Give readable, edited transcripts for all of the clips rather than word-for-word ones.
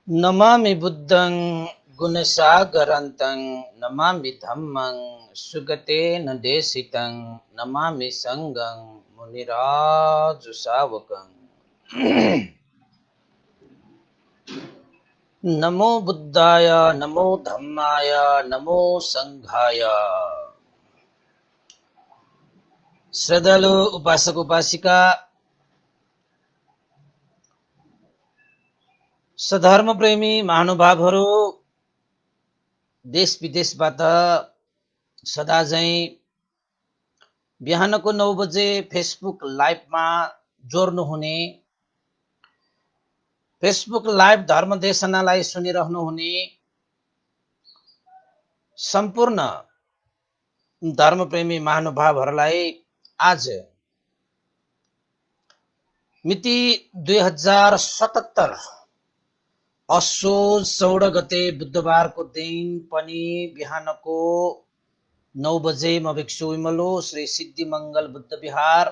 नमामि बुद्धं गुणसागरन्तं नमामि धम्मं सुगतेन देशितं नमामि संघं मुनिराजुसावकं। नमो बुद्धाय नमो धम्माय नमो संघाय। श्रद्धालु उपासक उपासिका, सधर्म प्रेमी महानुभावहरू, देश विदेशबाट सदा झैं बिहानको 9 बजे फेसबुक लाइभमा जोड्नुहुने, फेसबुक लाइभ धर्म देशनालाई सुनिरहनुहुने सम्पूर्ण धर्मप्रेमी महानुभावहरूलाई आज मिति 2077 असोज 14 गते बुधबारको दिन पनि बिहानको 9 बजे म भिक्षु विमलो श्री सिद्धि मंगल बुद्ध विहार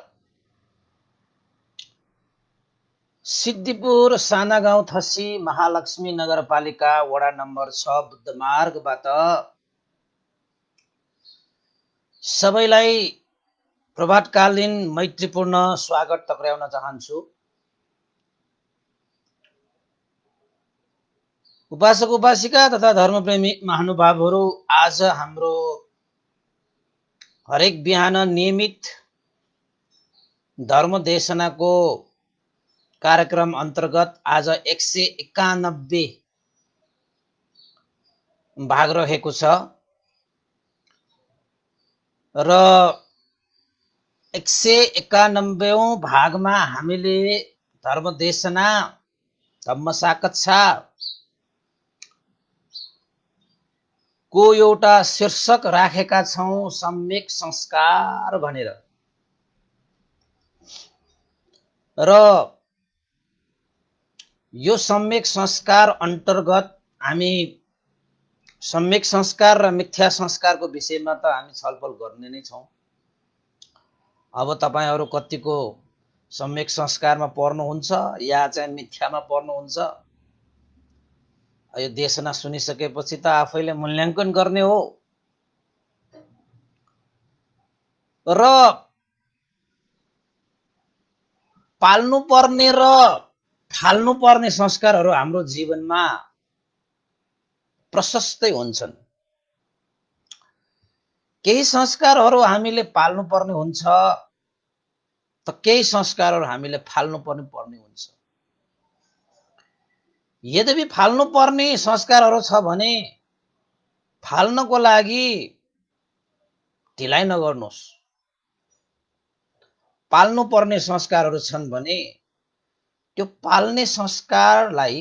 सिद्धिपुर साना गाउँ थसी महालक्ष्मी नगरपालिका वडा नम्बर 6 बुद्ध मार्गबाट सबैलाई प्रभातकालीन मैत्रीपूर्ण स्वागत टक्राउन चाहन्छु। उपासक उपासिका तथा धर्मप्रेमी महानुभावहरू, आज हाम्रो हरेक बिहान नियमित धर्म देशनाको कार्यक्रम अन्तर्गत आज 191 भाग रहेको छ र 191औं भागमा हामीले धर्म देशना धम्म साकच्छा को एउटा शीर्षक राखेका छौं, सम्यक संस्कार भनेर। र यो सम्यक संस्कार अन्तर्गत हामी सम्यक संस्कार र मिथ्या संस्कारको विषयमा त हामी छलफल गर्ने नै छौं। अब तपाईहरु कतिको सम्यक संस्कारमा पर्नुहुन्छ या चाहिँ मिथ्यामा पर्नुहुन्छ, यो देशना सुनिसकेपछि त आफैले मूल्याङ्कन गर्ने हो। र पाल्नु पर्ने र फाल्नु पर्ने संस्कारहरू हाम्रो जीवनमा प्रशस्तै हुन्छन्। केही संस्कारहरू हामीले पाल्नु पर्ने हुन्छ त केही संस्कारहरू हामीले फाल्नु पर्ने हुन्छ। यद्यपि फाल्नु पर्ने संस्कारहरू छ भने फाल्नको लागि ढिलाइ नगर्नुहोस्। पाल्नु पर्ने संस्कारहरू छन् भने त्यो पाल्ने संस्कारलाई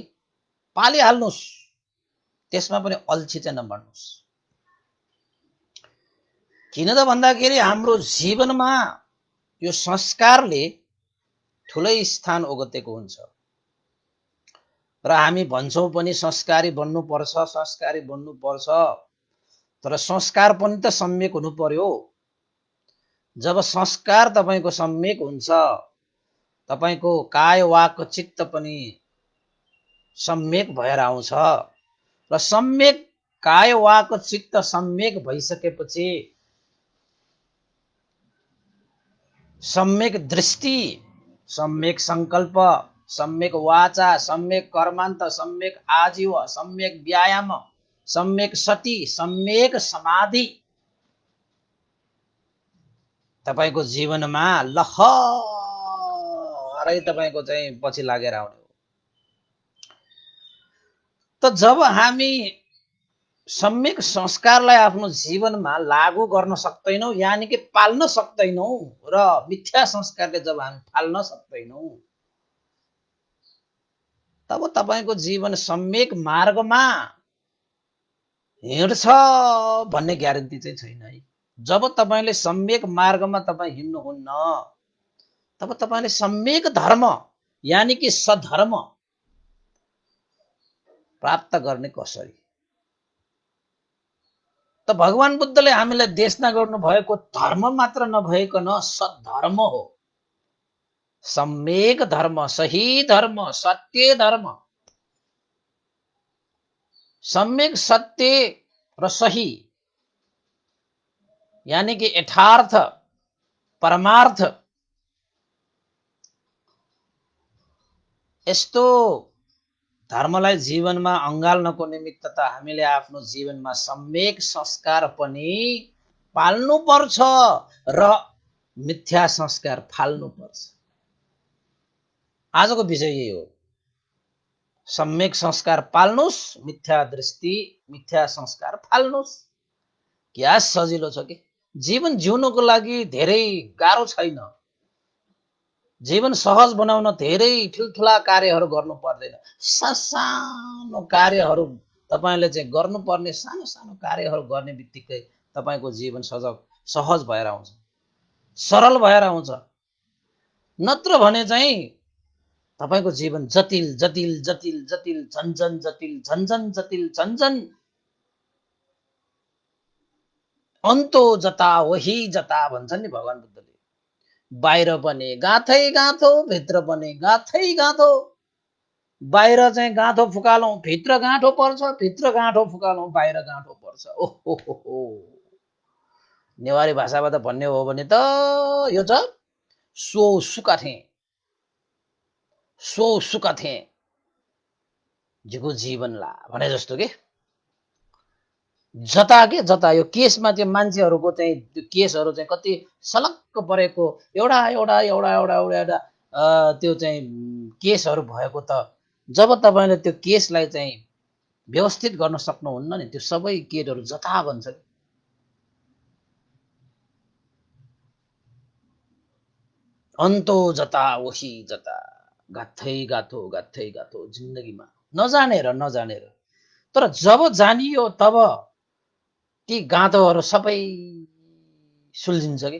पालिहाल्नुहोस्, त्यसमा पनि अल्छी चाहिँ नबन्नुहोस्। किन त भन्दाखेरि हाम्रो जीवनमा यो संस्कारले ठुलै स्थान ओगटेको हुन्छ र हामी भन्छौं पनि संस्कारी बन्नुपर्छ, संस्कारी बन्नुपर्छ, तर संस्कार पनि त सम्यक हुनु पर्यो। जब संस्कार तपाईको सम्यक हुन्छ, तपाईको काय वाक चित्त पनि सम्यक भएर आउँछ र सम्यक काय वाक चित्त सम्यक भइसकेपछि सम्यक दृष्टि, सम्यक संकल्प, सम्यक वाचा, सम्यक कर्मान्त, सम्यक आजीव, सम्यक व्यायाम, सम्यक सति, सम्यक समाधि तपाईको जीवनमा लहरै तपाईको चाहिँ पछि लागेर आउने हो। त जब हामी सम्यक संस्कारलाई आफ्नो जीवनमा लागू गर्न सक्दैनौं, यानी कि पाल्न सक्दैनौं, र मिथ्या संस्कारले जब हामी फाल्न सक्दैनौं, तब तपाईको जीवन सम्यक मार्गमा हिँड्छ भन्ने ग्यारेन्टी चाहिँ छैन है। जब तपाईले सम्यक मार्गमा तपाई हिँड्नुहुन्न, तब तपाईले सम्यक धर्म यानी कि सधर्म प्राप्त गर्ने कसरी? त भगवान बुद्धले हामीलाई देशना गर्नु भएको धर्म मात्र नभइकन सधर्म हो, सम्यक धर्म, सही धर्म, सत्य धर्म। सम्यक सत्य र सही यानी कि यथार्थ परमार्थ यस्तो धर्मलाई जीवनमा अँगाल्नको निमित्त त हामीले आफ्नो जीवनमा सम्यक संस्कार पनि पाल्नुपर्छ र मिथ्या संस्कार फाल्नुपर्छ। आजको विषय यही हो। सम्यक संस्कार पाल्नुस्, मिथ्या दृष्टि मिथ्या संस्कार फाल्नुस्। क्या सजिलो छ कि जीवन जिउनको लागि धेरै गाह्रो छैन। जीवन सहज बनाउन धेरै ठुल्ठुला कार्यहरू गर्नु पर्दैन। सानो कार्यहरू तपाईले चाहिँ गर्नुपर्ने सानो सानो कार्यहरू गर्ने बित्तिकै तपाईको जीवन सहज भएर आउँछ, सरल भएर आउँछ। नत्र भने चाहिँ तपाईको जीवन जटिल जटिल जटिल जटिल झन्झन जटिल झन्झन जटिल झन्झन अन्तो जता वही जता भन्छन् नि भगवान बुद्धले। बाहिर पनि गाँथै गाँथो, भित्र पनि गाँथै गाँथो। बाहिर चाहिँ गाँठो फुकालौं, भित्र गाँठो पर्छ, भित्र गाँठो फुकालौं, बाहिर गाँठो पर्छ। ओहो, नेवारी भाषाबाट भन्ने हो भने त यो छ सो सुका थे जिगो जीवनला भने जस्तो के जता के जता यो केसमा चाहिँ मान्छेहरूको चाहिँ त्यो केसहरू चाहिँ कति सलक्क परेको एउटा एउटा एउटा एउटा एउटा एउटा त्यो चाहिँ केसहरू भएको त जब तपाईले त्यो केसलाई चाहिँ व्यवस्थित गर्न सक्नुहुन्न नि त्यो सबै केसहरू जता भन्छ। अन्तो जता वही जता, गाथै गाथो जिन्दगीमा नजानेर तर जब जानियो तब ती गाँधोहरू सबै सुल्झिन्छ कि।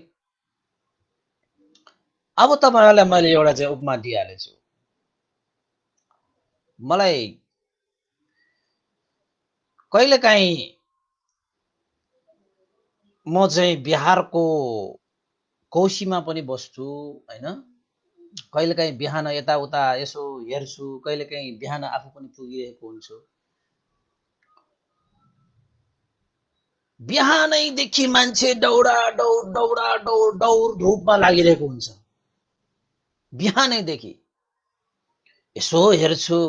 अब तपाईहरुलाई मैले एउटा चाहिँ उपमा दिइहालेछु। मलाई कहिलेकाहीँ म चाहिँ बिहारको कोशीमा पनि बस्छु हैन, कहिलेकाहीँ बिहान यताउता यसो हेर्छु, कहिलेकाहीँ बिहान आफू पनि पुगिरहेको हुन्छु। बिहानैदेखि मान्छे दौडा दौड धुपमा लागिरहेको हुन्छ। बिहानैदेखि यसो हेर्छु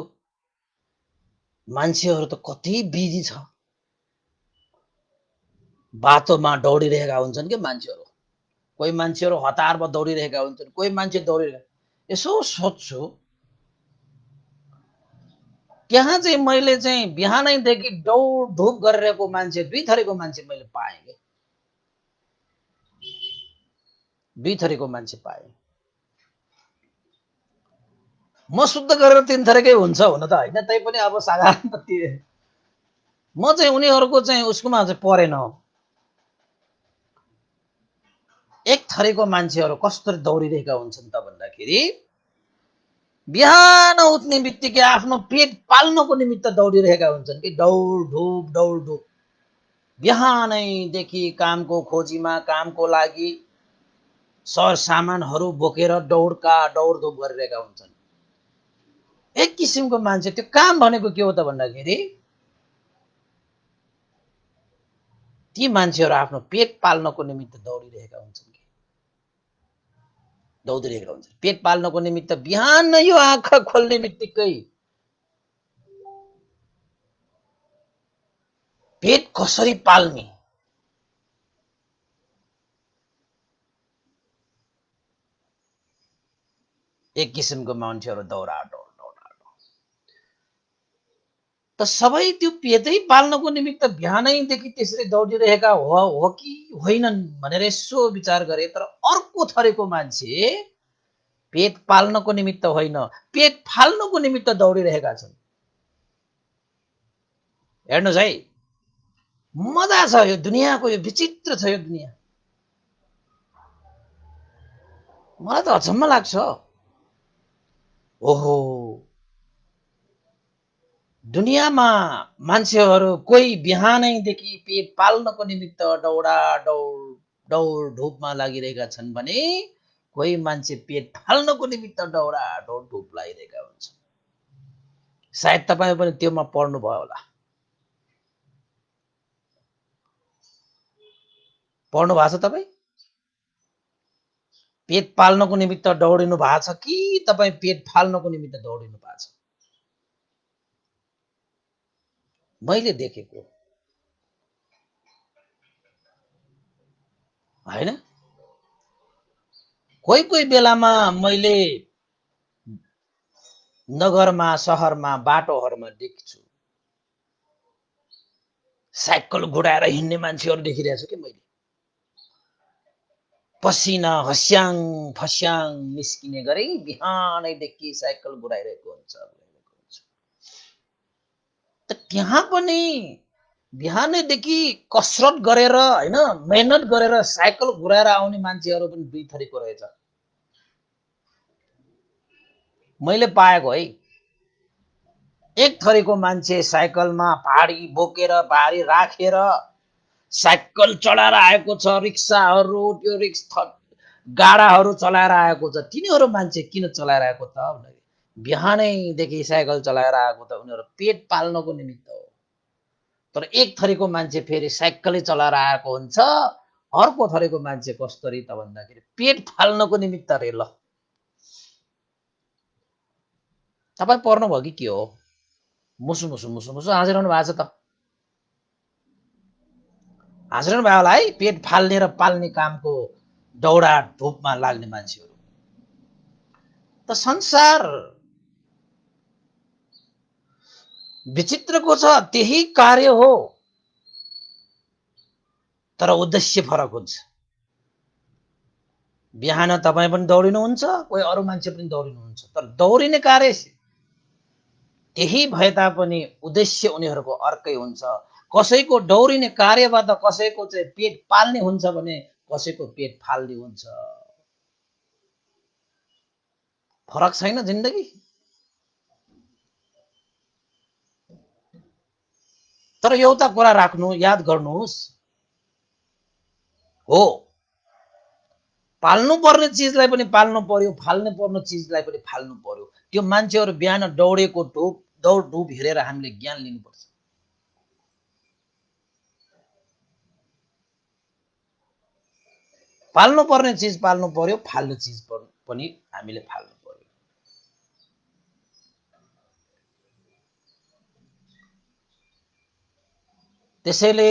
मान्छेहरू त कति बिजी छ, बाटोमा दौडिरहेका हुन्छन् के मान्छेहरू। कोही मान्छेहरू हतारमा दौडिरहेका हुन्छन्, कोही मान्छे दौडिरहेका। यसो सोध्छु त्यहाँ चाहिँ मैले चाहिँ बिहानैदेखि दौड धुप गरिरहेको मान्छे दुई थरीको मान्छे मैले पाएँ के। दुई थरीको मान्छे पाएँ। म शुद्ध गरेर तीन थरीकै हुन्छ हुन त हैन, तै पनि अब साधारण म चाहिँ उनीहरूको चाहिँ उसकोमा चाहिँ परेन। एक थरीको मान्छेहरू कसरी दौडिरहेका हुन्छन् त भन्दाखेरि बिहान उठ्ने बित्तिकै आफ्नो पेट पाल्नको निमित्त दौडिरहेका हुन्छन् कि दौड धुप। बिहानैदेखि कामको खोजीमा, कामको लागि सर सामानहरू बोकेर दौडधुप गरिरहेका हुन्छन्। एक किसिमको मान्छे। त्यो काम भनेको के हो त भन्दाखेरि ती मान्छेहरू आफ्नो पेट पाल्नको निमित्त दौडिरहेका हुन्छन्। पेट पाल्नको निमित्त बिहान यो आँखा खोल्ने बित्तिकै पेट कसरी पाल्ने, एक किसिमको मान्छेहरू दौडा त सबै त्यो पेटै पाल्नको निमित्त बिहानैदेखि त्यसरी दौडिरहेका हो कि होइनन् भनेर यसो विचार गरे। तर अर्को थरीको मान्छे पेट पाल्नको निमित्त होइन, पेट फाल्नको निमित्त दौडिरहेका छन्। हेर्नुहोस् है, मजा छ यो दुनियाँको, यो विचित्र छ यो दुनियाँ। मलाई त अचम्म लाग्छ। ओहो, दुनियाँमा मान्छेहरू कोही बिहानैदेखि पेट पाल्नको निमित्त दौड धुपमा लागिरहेका छन् भने कोही मान्छे पेट फाल्नको निमित्त दौड धुप लागिरहेका हुन्छन्। सायद तपाईँ पनि त्योमा पर्नु भयो होला। पढ्नु भएको छ तपाईँ? पेट पाल्नको निमित्त दौडिनु भएको छ कि तपाईँ पेट फाल्नको निमित्त दौडिनु भएको छ? मैले देखेको होइन। कोही कोही बेलामा मैले नगरमा सहरमा बाटोहरूमा देख्छु साइकल घुडाएर हिँड्ने मान्छेहरू देखिरहेको छु कि मैले। पसिना हस्याङ फस्याङ निस्किने गरी बिहानैदेखि साइकल घुडाइरहेको हुन्छ। त त्यहाँ पनि बिहानैदेखि कसरत गरेर होइन, मेहनत गरेर साइकल घुराएर आउने मान्छेहरू पनि दुई थरीको रहेछ। मैले पाएको है। एक थरीको मान्छे साइकलमा भारी बोकेर भारी राखेर साइकल चलाएर आएको छ, रिक्साहरू त्यो गाडाहरू चलाएर आएको छ। तिनीहरू मान्छे किन चलाएर आएको त भन्दाखेरि बिहानैदेखि साइकल चलाएर आएको त उनीहरू पेट पाल्नको निमित्त हो। तर एक थरीको मान्छे फेरि साइकलै चलाएर आएको हुन्छ। अर्को थरीको मान्छे कस्तरी त भन्दाखेरि पेट फाल्नको निमित्त रे। ल तपाईँ पर्नुभयो कि के हो? मुसु मुसु मुसु मुसु हाँसिरहनु भएको छ त। हाँसिरहनु भयो होला है, पेट फाल्ने र पाल्ने कामको दौडा धुपमा लाग्ने मान्छेहरू। त संसार विचित्रको छ, त्यही कार्य हो तर उद्देश्य फरक हुन्छ। बिहान तपाईँ पनि दौडिनुहुन्छ, कोही अरू मान्छे पनि दौडिनुहुन्छ, तर दौडिने कार्य त्यही भए तापनि उद्देश्य उनीहरूको अर्कै हुन्छ। कसैको दौडिने कार्यबाट कसैको चाहिँ पेट पाल्ने हुन्छ भने कसैको पेट फाल्ने हुन्छ। फरक छैन जिन्दगी? तर एउटा कुरा राख्नु, याद गर्नुहोस्, हो पाल्नु पर्ने चिजलाई पनि पाल्नु पर्यो, फाल्नु पर्ने चिजलाई पनि फाल्नु पर्यो। त्यो मान्छेहरू बिहान दौडेको दौड धुप हेरेर हामीले ज्ञान लिनुपर्छ। पाल्नु पर्ने चिज पाल्नु पर्यो, फाल्ने चिज पनि हामीले फाल्नु पर्यो। त्यसैले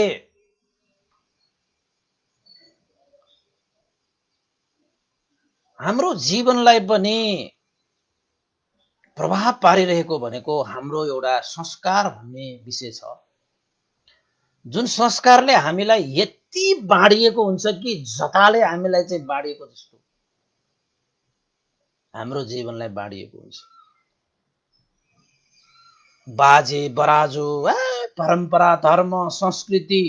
हाम्रो जीवनलाई पनि प्रभाव पारिरहेको भनेको हाम्रो एउटा संस्कार भन्ने विषय छ, जुन संस्कारले हामीलाई यति बाँडिएको हुन्छ कि जताले हामीलाई चाहिँ बाँडिएको जस्तो हाम्रो जीवनलाई बाँडिएको हुन्छ। बाजे बराजु परम्परा धर्म संस्कृति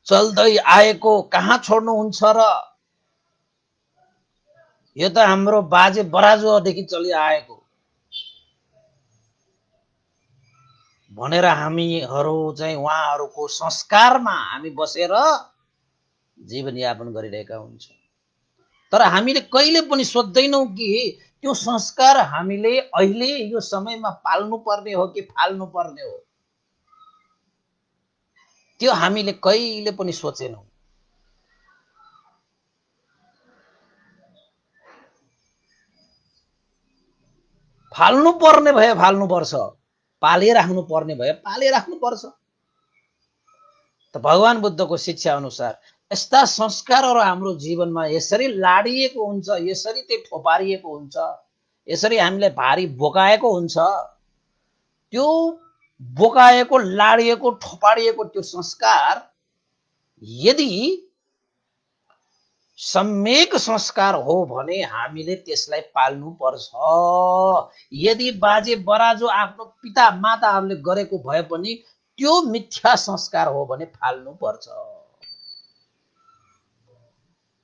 चल्दै आएको कहाँ छोड्नुहुन्छ र? यो त हाम्रो बाजे बराजुदेखि चलिआएको भनेर हामीहरू चाहिँ उहाँहरूको संस्कारमा हामी बसेर जीवनयापन गरिरहेका हुन्छौँ। तर हामीले कहिले पनि सोच्दैनौँ कि त्यो संस्कार हामीले अहिले यो समयमा पाल्नु पर्ने हो कि फाल्नु पर्ने हो। त्यो हामीले कहिले पनि सोचेनौँ। फाल्नु पर्ने भए फाल्नुपर्छ, पालिराख्नु पर्ने भए पालिराख्नुपर्छ। त भगवान बुद्धको शिक्षा अनुसार यस्ता संस्कारहरू हाम्रो जीवनमा यसरी लाडिएको हुन्छ, यसरी त्यो थोपारिएको हुन्छ, यसरी हामीले भारी बोकाएको हुन्छ। त्यो बोकाएको लाडिएको थोपारिएको त्यो संस्कार यदि सम्यक संस्कार हो भने हामीले त्यसलाई पाल्नु पर्छ। यदि बाजे बराजु आफ्नो पिता माताहरूले गरेको भए पनि त्यो मिथ्या संस्कार हो भने फाल्नु पर्छ।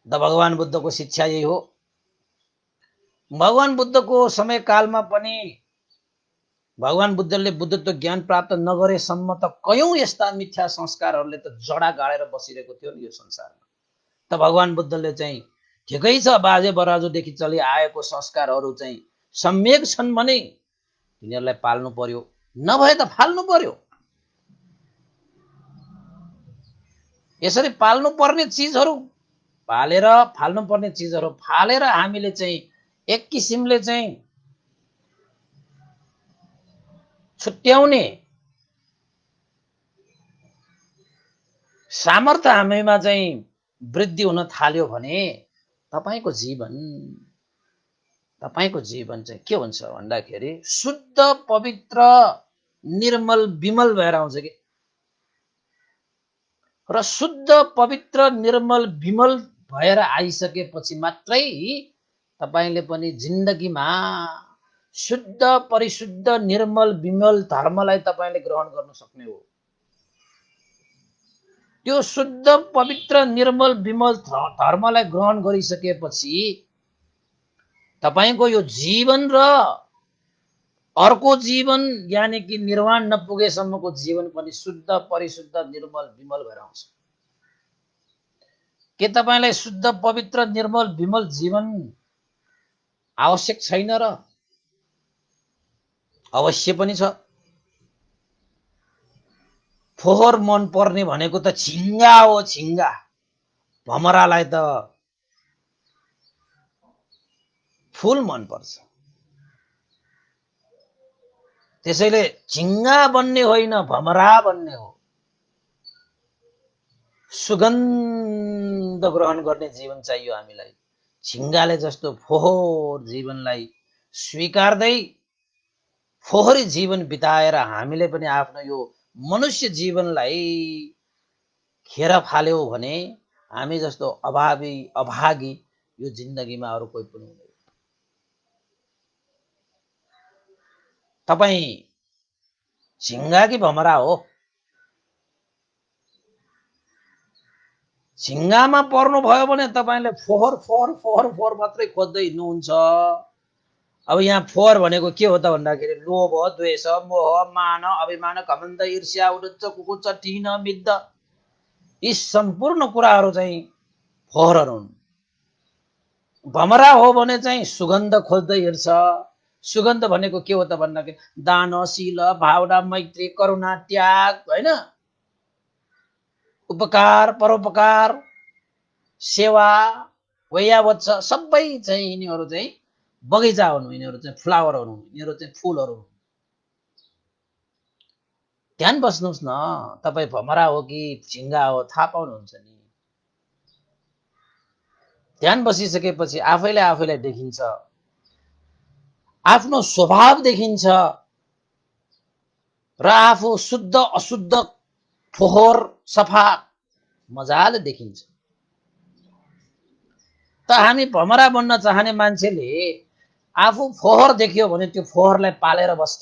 द भगवान बुद्धको शिक्षा यही हो। भगवान बुद्धको समयकालमा पनि भगवान बुद्धले बुद्धत्व ज्ञान प्राप्त नगरेसम्म त कयौं यस्ता मिथ्या संस्कारहरूले त जडा गाडेर बसिरहेको थियो नि यो संसारमा। त भगवान बुद्धले चाहिँ ठिकै छ, बाजे बराजुदेखि चलि आएको संस्कारहरू चाहिँ सम्यक छन् भने तिनीहरूलाई पाल्नु पर्यो, नभए त फाल्नु पर्यो। यसरी पाल्नु पर्ने चिजहरू पालेर फाल्नु पर्ने चिजहरू फालेर हामीले चाहिँ एक किसिमले चाहिँ छुट्याउने सामर्थ्य हामीमा चाहिँ वृद्धि हुन थाल्यो भने तपाईको जीवन चाहिँ के हुन्छ भन्दाखेरि शुद्ध पवित्र निर्मल विमल भएर आउँछ कि र शुद्ध पवित्र निर्मल विमल भएर आइसकेपछि मात्रै तपाईले पनि जिन्दगीमा शुद्ध परिशुद्ध निर्मल विमल धर्मलाई तपाईले ग्रहण गर्न सक्ने हो। त्यो शुद्ध पवित्र निर्मल विमल धर्मलाई ग्रहण गरिसकेपछि तपाईको यो जीवन र अर्को जीवन यानी कि निर्वाण नपुगेसम्मको जीवन पनि शुद्ध परिशुद्ध निर्मल विमल भएर आउँछ। के तपाईलाई शुद्ध पवित्र निर्मल विमल जीवन आवश्यक छैन र? अवश्य पनि छ। फोहोर मन पर्ने भनेको त झिङ्गा हो, झिङ्गा। भमरालाई त फूल मन पर्छ। त्यसैले झिङ्गा बन्ने होइन, भमरा बन्ने हो। सुगन्ध ग्रहण गर्ने जीवन चाहियो हामीलाई। झिङ्गाले जस्तो फोहोर जीवनलाई स्वीकार्दै फोहोरी जीवन बिताएर हामीले पनि आफ्नो यो मनुष्य जीवनलाई खेर फाल्यौं भने हामी जस्तो अभागी यो जिन्दगीमा अरू कोही पनि हुँदैन। तपाई झिङ्गा कि भमरा हो? झिङ्गामा पर्नु भयो भने तपाईले फोहोर फोहोर फोहोर फोहोर मात्रै खोज्दै हिँड्नुहुन्छ। अब यहाँ फोहोर भनेको के हो त भन्दाखेरि लोभ, द्वेष, मोह, मान, अभिमान, घमण्ड, ईर्ष्या, उद्दच्च, कुकुच्च, टिन, मिद्द, यी सम्पूर्ण कुराहरू चाहिँ फोहोरहरू हुन्। भमरा हो भने चाहिँ सुगन्ध खोज्दै हिँड्छ। सुगन्ध भनेको के हो त भन्दाखेरि दान, शील, भावना, मैत्री, करुणा, त्याग, हैन, उपकार, परोपकार, सेवा, वैयावच्छ सबै चाहिँ यिनीहरू चाहिँ बगैँचा हुन्। यिनीहरू चाहिँ फ्लावरहरू हुन्। यिनीहरू चाहिँ फूलहरू हुन्। ध्यान बस्नुहोस् न, तपाई भमरा हो कि झिङ्गा हो थाहा पाउनुहुन्छ नि। ध्यान बसिसकेपछि आफैलाई देखिन्छ, आफ्नो स्वभाव देखिन्छ र आफू शुद्ध अशुद्ध फोहोर सफा मजाले देखिन्छ। त हामी भमरा बन्न चाहने मान्छेले आफू फोहोर देखियो भने त्यो फोहोरलाई पालेर बस्छ?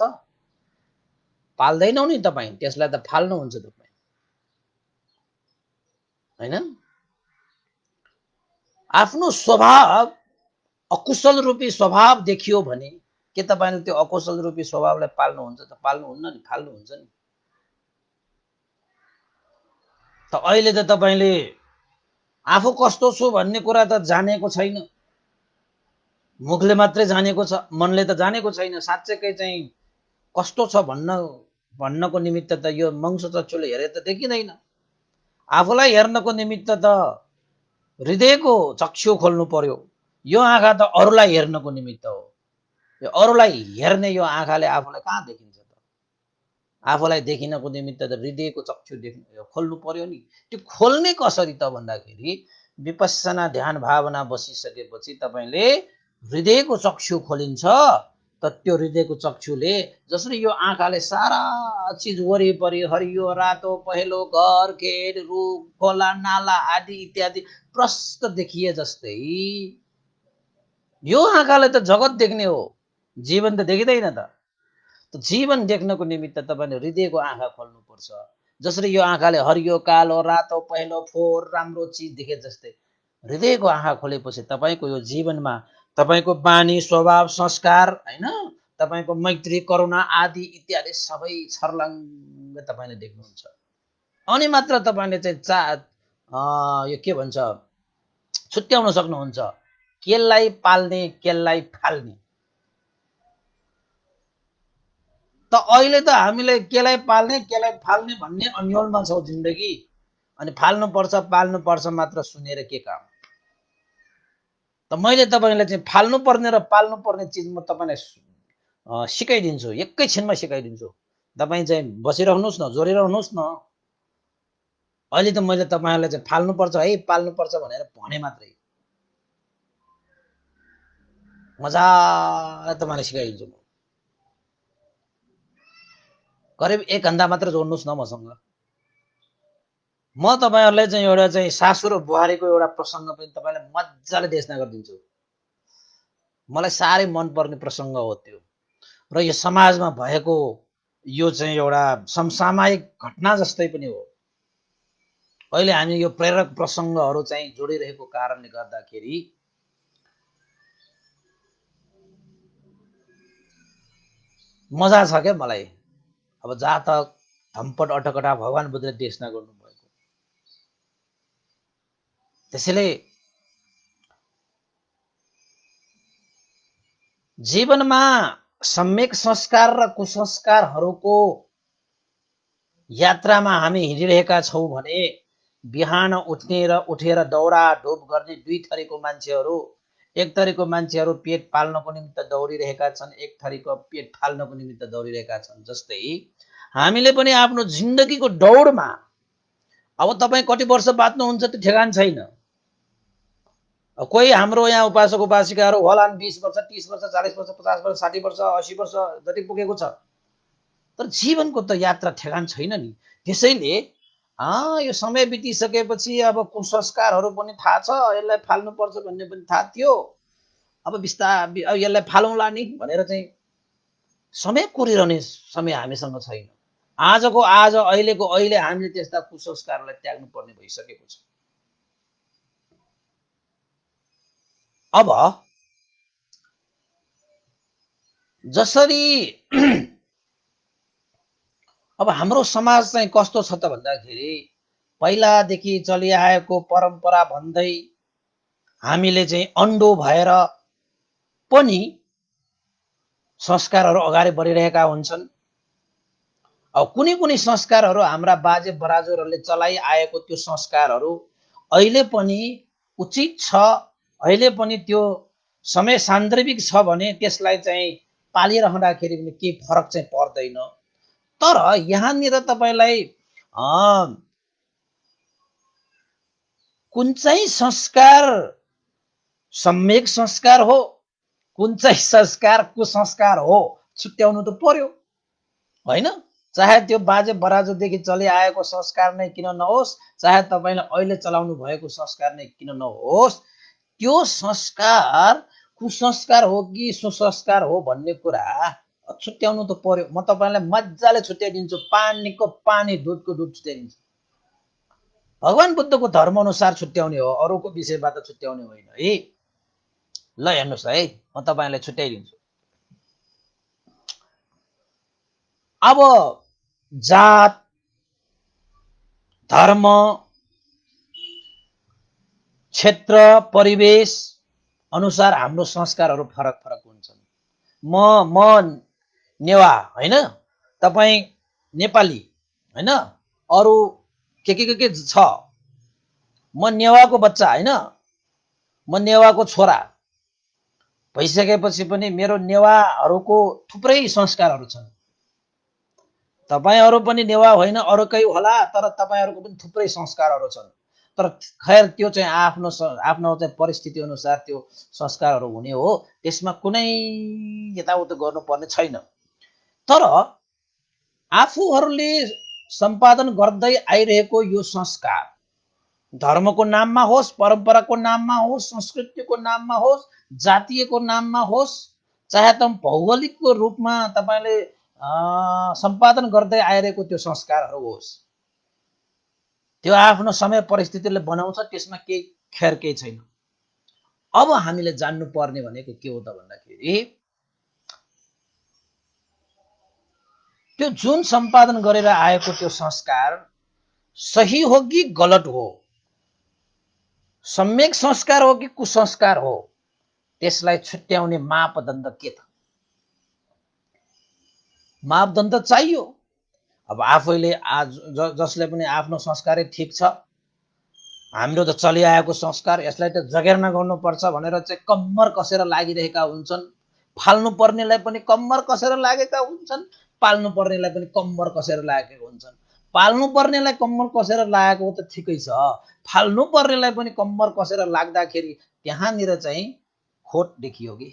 पाल्दैनौ नि तपाई, त्यसलाई त फाल्नुहुन्छ तपाई, हैन? आफ्नो स्वभाव अकुशल रूपी स्वभाव देखियो भने के तपाईले त्यो अकुशल रूपी स्वभावलाई पाल्नुहुन्छ त? पाल्नुहुन्न नि, फाल्नुहुन्छ नि। त अहिले त तपाईले आफू कस्तो छु भन्ने कुरा त जानेको छैन। मुखले मात्रै जानेको छ, मनले त जानेको छैन। साँच्चैकै चाहिँ कस्तो छ भन्नको निमित्त त यो मंसो चक्षुले हेरे त देखिँदैन। आफूलाई हेर्नको निमित्त त हृदयको चक्षु खोल्नु पर्यो। यो आँखा त अरूलाई हेर्नको निमित्त हो। यो अरूलाई हेर्ने यो आँखाले आफूलाई कहाँ देखिन्छ त? आफूलाई देखिनको निमित्त त हृदयको चक्षु खोल्नु पर्यो नि। त्यो खोल्ने कसरी त भन्दाखेरि विपस्सना ध्यान भावना बसिसकेपछि तपाईले हृदयको चक्षु खोलिन्छ। त त्यो हृदयको चक्षुले जसरी यो आँखाले सारा चीज वरिपरि हरियो रातो पहेँलो घर खेत रुख खोला नाला आदि इत्यादि प्रष्ट देखिए जस्तै यो आँखाले त जगत देख्ने हो, जीवन त देखिँदैन त। जीवन देख्नको निमित्त तपाईले हृदयको आँखा खोल्नु पर्छ। जसरी यो आँखाले हरियो कालो रातो पहेँलो फोहोर राम्रो चीज देखे जस्तै हृदयको आँखा खोलेपछि तपाईको यो जीवनमा तपाईको बानी स्वभाव संस्कार, हैन, तपाईको मैत्री करुणा आदि इत्यादि सबै छर्लङ्ग तपाईले देख्नुहुन्छ। अनि मात्र तपाईले चाहिँ यो के भन्छ छुट्याउन सक्नुहुन्छ केलाई पाल्ने केलाई फाल्ने। त अहिले त हामीले केलाई पाल्ने केलाई फाल्ने भन्ने अन्योलमा छौ जिन्दगी। अनि फाल्नुपर्छ पाल्नुपर्छ मात्र सुनेर के काम। त मैले तपाईँलाई चाहिँ फाल्नुपर्ने र पाल्नुपर्ने चिज म तपाईँलाई सिकाइदिन्छु, एकैछिनमा सिकाइदिन्छु। तपाईँ चाहिँ बसिरहनुहोस् न, जोडिरहनुहोस् न। अहिले त मैले तपाईँहरूलाई चाहिँ फाल्नुपर्छ है पाल्नुपर्छ भनेर भने मात्रै, मजाले तपाईँलाई सिकाइदिन्छु। करिब 1 घन्टा मात्र जोड्नुहोस् न मसँग। म तपाईँहरूलाई चाहिँ एउटा चाहिँ सासू र बुहारीको एउटा प्रसङ्ग पनि तपाईँलाई मजाले देशना गरिदिन्छु। मलाई साह्रै मनपर्ने प्रसङ्ग हो त्यो, र यो समाजमा भएको यो चाहिँ एउटा समसामयिक घटना जस्तै पनि हो। अहिले हामी यो प्रेरक प्रसङ्गहरू चाहिँ जोडिरहेको कारणले गर्दाखेरि मजा छ क्या मलाई। अब जातक धम्पट अटकटा भगवान बुद्धले देशना गर्नुभएको। त्यसैले जीवनमा सम्यक संस्कार र कुसंस्कारहरूको यात्रामा हामी हिँडिरहेका छौँ भने बिहान उठेर दौडा ढोप गर्ने 2 थरीको मान्छेहरू, एक थरीको मान्छेहरू पेट पाल्नको निमित्त दौडिरहेका छन्, एक थरीको पेट फाल्नको निमित्त दौडिरहेका छन्। जस्तै हामीले पनि आफ्नो जिन्दगीको दौडमा अब तपाईँ कति वर्ष बाँच्नुहुन्छ त्यो ठेगान छैन। कोही हाम्रो यहाँ उपासक उपासिकाहरू होलान् 20 वर्ष 30 वर्ष 40 वर्ष 50 वर्ष 60 वर्ष 80 वर्ष जति पुगेको छ, तर जीवनको त यात्रा ठेगान छैन नि। त्यसैले यो समय बितिसकेपछि अब कुसंस्कारहरू पनि थाहा छ, यसलाई फाल्नुपर्छ भन्ने पनि थाहा थियो। अब बिस्तारै यसलाई फालौँला नि भनेर चाहिँ समय कोरिरहने समय हामीसँग छैन। आजको आज अहिलेको अहिले हामीले त्यस्ता कुसंस्कारलाई त्याग्नु पर्ने भइसकेको छ। अब जसरी अब हाम्रो समाज चाहिँ कस्तो छ त भन्दाखेरि पहिलादेखि चलिआएको परम्परा भन्दै हामीले चाहिँ अन्डो भएर पनि संस्कारहरू अगाडि बढिरहेका हुन्छन्। अब कुनै संस्कारहरू हाम्रा बाजे बराजुहरूले चलाइआएको त्यो संस्कारहरू अहिले पनि उचित छ, अहिले पनि त्यो समय सान्दर्भिक छ भने त्यसलाई चाहिँ पालिरहँदाखेरि पनि केही फरक चाहिँ पर्दैन। तर यहाँनिर तपाईँलाई कुन चाहिँ संस्कार सम्यक संस्कार हो, कुन चाहिँ संस्कार कुसंस्कार हो छुट्याउनु त पर्यो होइन। चाहे त्यो बाजे बराजुदेखि चलिआएको संस्कार नै किन नहोस्, चाहे तपाईँले अहिले चलाउनु भएको संस्कार नै किन नहोस्, त्यो संस्कार कुसंस्कार हो कि सुसंस्कार हो भन्ने कुरा छुट्याउनु त पर्यो। म तपाईँलाई मजाले छुट्याइदिन्छु, पानीको पानी दुधको दुध छुट्याइदिन्छु। भगवान बुद्धको धर्म अनुसार छुट्याउने हो, अरूको विषयबाट छुट्याउने होइन है। ल हेर्नुहोस् है, म तपाईँलाई छुट्याइदिन्छु। अब जात धर्म क्षेत्र परिवेश अनुसार हाम्रो संस्कारहरू फरक फरक हुन्छन्। म नेवा होइन, तपाईँ नेपाली होइन, अरू के छ। म नेवाको बच्चा होइन, म नेवाको छोरा भइसकेपछि पनि मेरो नेवाहरूको थुप्रै संस्कारहरू छन्। तपाईहरू पनि नेवा होइन अरूकै होला, तर तपाईँहरूको पनि थुप्रै संस्कारहरू छन्। तर खैर त्यो चाहिँ आफ्नो चाहिँ परिस्थिति अनुसार त्यो संस्कारहरू हुने हो, त्यसमा कुनै यताउता गर्नुपर्ने छैन। तर आफूहरूले सम्पादन गर्दै आइरहेको यो संस्कार धर्मको नाममा होस्, परम्पराको नाममा होस्, संस्कृतिको नाममा होस्, जातीयको नाममा होस्, चाहे त भौगोलिकको रूपमा तपाईँले सम्पादन गर्दै आइरहेको त्यो संस्कारहरू होस्, त्यो आफ्नो समय परिस्थितिले बनाउँछ, त्यसमा केही खेर केही छैन। अब हामीले जान्नु पर्ने भनेको के हो त भन्दाखेरि त्यो जुन सम्पादन गरेर आएको त्यो संस्कार सही हो कि गलत हो, सम्यक संस्कार हो कि कुसंस्कार हो, त्यसलाई छुट्याउने मापदण्ड के त? मापदण्ड चाहियो। अब आफैले जसले पनि आफ्नो संस्कारै ठिक छ हाम्रो त चलिआएको संस्कार, यसलाई त जगेर्ना गर्नुपर्छ भनेर चाहिँ कम्मर कसेर लागिरहेका हुन्छन्। फाल्नु पर्नेलाई पनि कम्मर कसेर लागेका हुन्छन्, पाल्नु पर्नेलाई पनि कम्मर कसेर लागेका हुन्छन्। पाल्नु पर्नेलाई कम्मर कसेर लागेको त ठिकै छ, फाल्नु पर्नेलाई पनि कम्मर कसेर लाग्दाखेरि त्यहाँनिर चाहिँ खोट देखियो कि,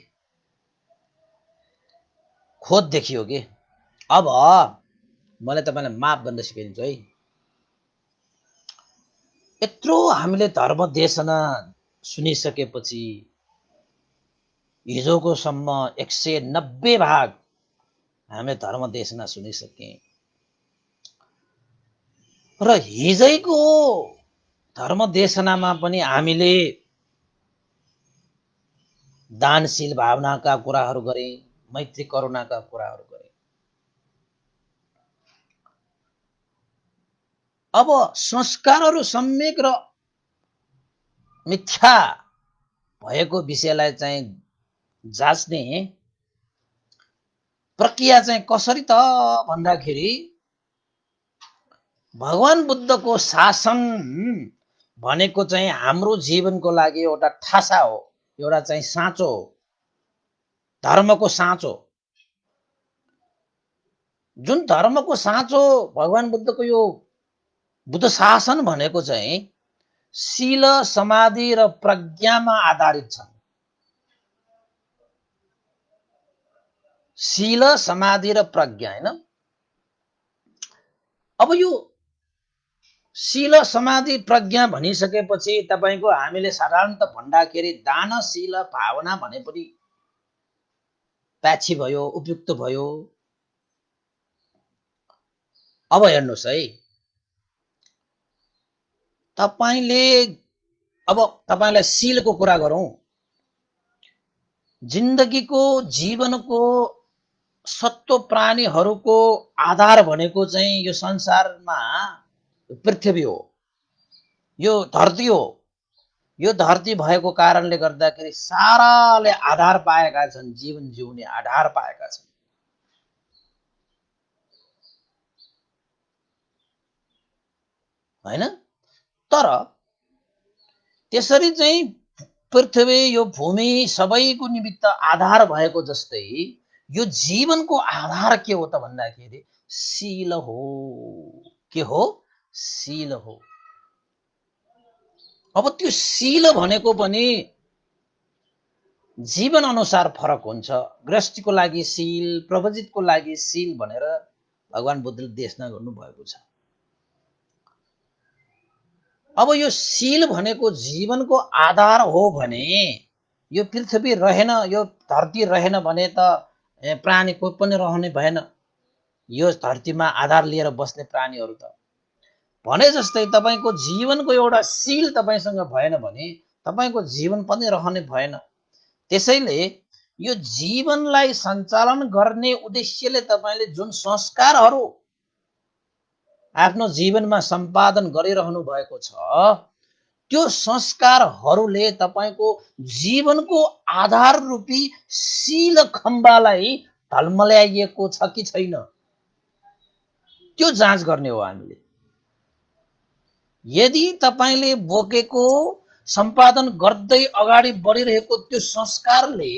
खोट देखियो कि। अब मैले तपाईँलाई माफ गर्न सिकाइदिन्छु है। यत्रो हामीले धर्म देशना सुनिसकेपछि हिजोको सम्म 190 भाग हामीले धर्म देशना सुनिसके र हिजैको धर्म देशनामा पनि हामीले दानशील भावनाका कुराहरू गरे, मैत्री करुणाका कुराहरू गरे। अब संस्कारहरू सम्यक र मिथ्या भएको विषयलाई चाहिँ जाँच्ने प्रक्रिया चाहिँ कसरी त भन्दाखेरि भगवान बुद्धको शासन भनेको चाहिँ हाम्रो जीवनको लागि एउटा ठासा हो, एउटा चाहिँ साँचो हो, धर्मको साँचो। जुन धर्मको साँचो भगवान बुद्धको यो बुद्ध शासन भनेको चाहिँ शील समाधि र प्रज्ञामा आधारित छ। शील समाधि र प्रज्ञा हैन। अब यो शील समाधि प्रज्ञा भनिसकेपछि तपाईको हामीले साधारणत भन्दाखेरि दानशील भावना भने पनि प्याछि भयो, उपयुक्त भयो। अब हेर्नुस् है, तपाईलाई शीलको कुरा गरौं। जिन्दगीको जीवनको सत्व प्राणीहरूको आधार भनेको चाहिँ यो संसारमा पृथ्वी हो, यो धरती हो। यो धरती भएको कारणले गर्दाखेरि साराले आधार पाएका छन्, जीवन जिउने आधार पाएका छन्। हैन? तर त्यसरी चाहिँ पृथ्वी यो भूमि सबैको निमित्त आधार भएको जस्तै यो जीवनको आधार के हो त भन्दाखेरि शील हो। के हो? शील हो। अब त्यो शील भनेको पनि जीवन अनुसार फरक हुन्छ। गृहस्थीको लागि शील, प्रवजितको लागि शील भनेर भगवान बुद्धले देशना गर्नु भएको छ। अब यो शील भनेको जीवनको आधार हो भने यो पृथ्वी रहेन, यो धरती रहेन भने त प्राणी कोही पनि रहने भएन। यो धरतीमा आधार लिएर बस्ने प्राणीहरू त भने जस्तै तपाईको जीवनको एउटा शील तपाईसँग भएन भने तपाईको जीवन पनि रहने भएन। त्यसैले यो जीवनलाई सञ्चालन गर्ने उद्देश्यले तपाईले जुन संस्कारहरू आफ्नो जीवनमा सम्पादन गरिरहनु भएको छ त्यो संस्कारहरूले तपाईको जीवनको आधार रूपी शील खम्बालाई ढलमल्याइएको छ कि छैन त्यो जाँच गर्ने हो हामीले। यदि तपाईले बोकेको सम्पादन गर्दै अगाडि बढिरहेको त्यो संस्कारले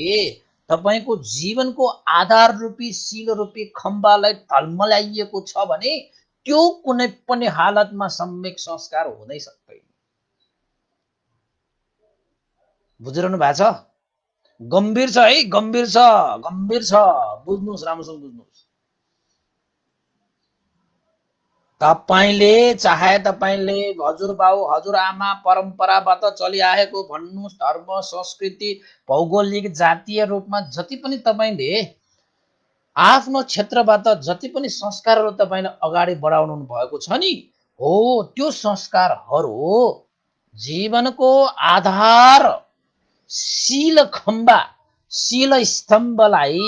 तपाईको जीवनको आधार रूपी शील रूपी खम्बालाई ढलमल्याइएको छ भने त्यो कुनै पनि हालतमा सम्यक संस्कार हुनै सक्दैन। बुझिरहनु भएको छ? गम्भीर छ है, गम्भीर छ, गम्भीर छ। बुझ्नुस्, राम्रोसँग बुझ्नुस्। तपाईले चाहे तपाईले हजुरबाउ हजुरआमा परम्पराबाट चलिआएको भन्नुस्, धर्म संस्कृति भौगोलिक जातीय रूपमा जति पनि तपाईले आफ्नो क्षेत्रबाट जति पनि संस्कारहरू तपाईले अगाडि बढाउनु भएको छ नि, हो त्यो संस्कारहरू जीवनको आधार शील खम्बा, शील स्तम्भलाई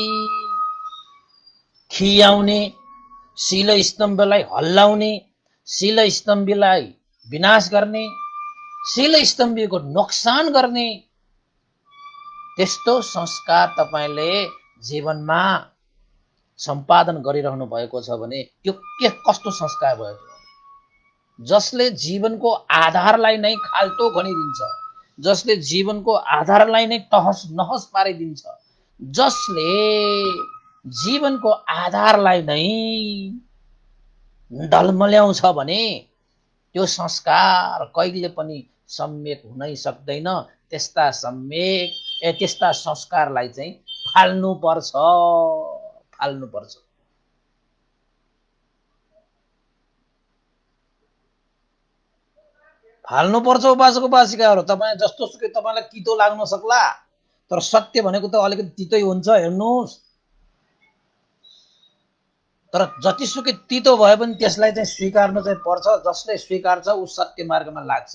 खियाउने, शील स्तम्भलाई हल्लाउने, शील स्तम्भलाई विनाश गर्ने, शील स्तम्भको नोक्सान गर्ने त्यस्तो संस्कार तपाईले जीवनमा सम्पादन गरिरहनु भएको छ भने त्यो के कस्तो संस्कार भयो? जसले जीवनको आधारलाई नै खाल्टो खनिदिन्छ, जसले जीवनको आधारलाई नै तहस नहस पारिदिन्छ, जसले जीवनको आधारलाई नै ढलमल्याउँछ भने त्यो संस्कार कहिले पनि सम्यक हुनै सक्दैन। त्यस्ता संस्कारलाई चाहिँ फाल्नु पर्छ। उपासक उपासिकाहरू। तपाईँ जस्तो सुकै तपाईँलाई तितो लाग्न सक्ला, तर सत्य भनेको त अलिकति तितै हुन्छ, हेर्नुहोस्। तर जतिसुकै तितो भए पनि त्यसलाई चाहिँ स्वीकार्नु चाहिँ पर्छ। जसले स्वीकार्छ ऊ सत्य मार्गमा लाग्छ।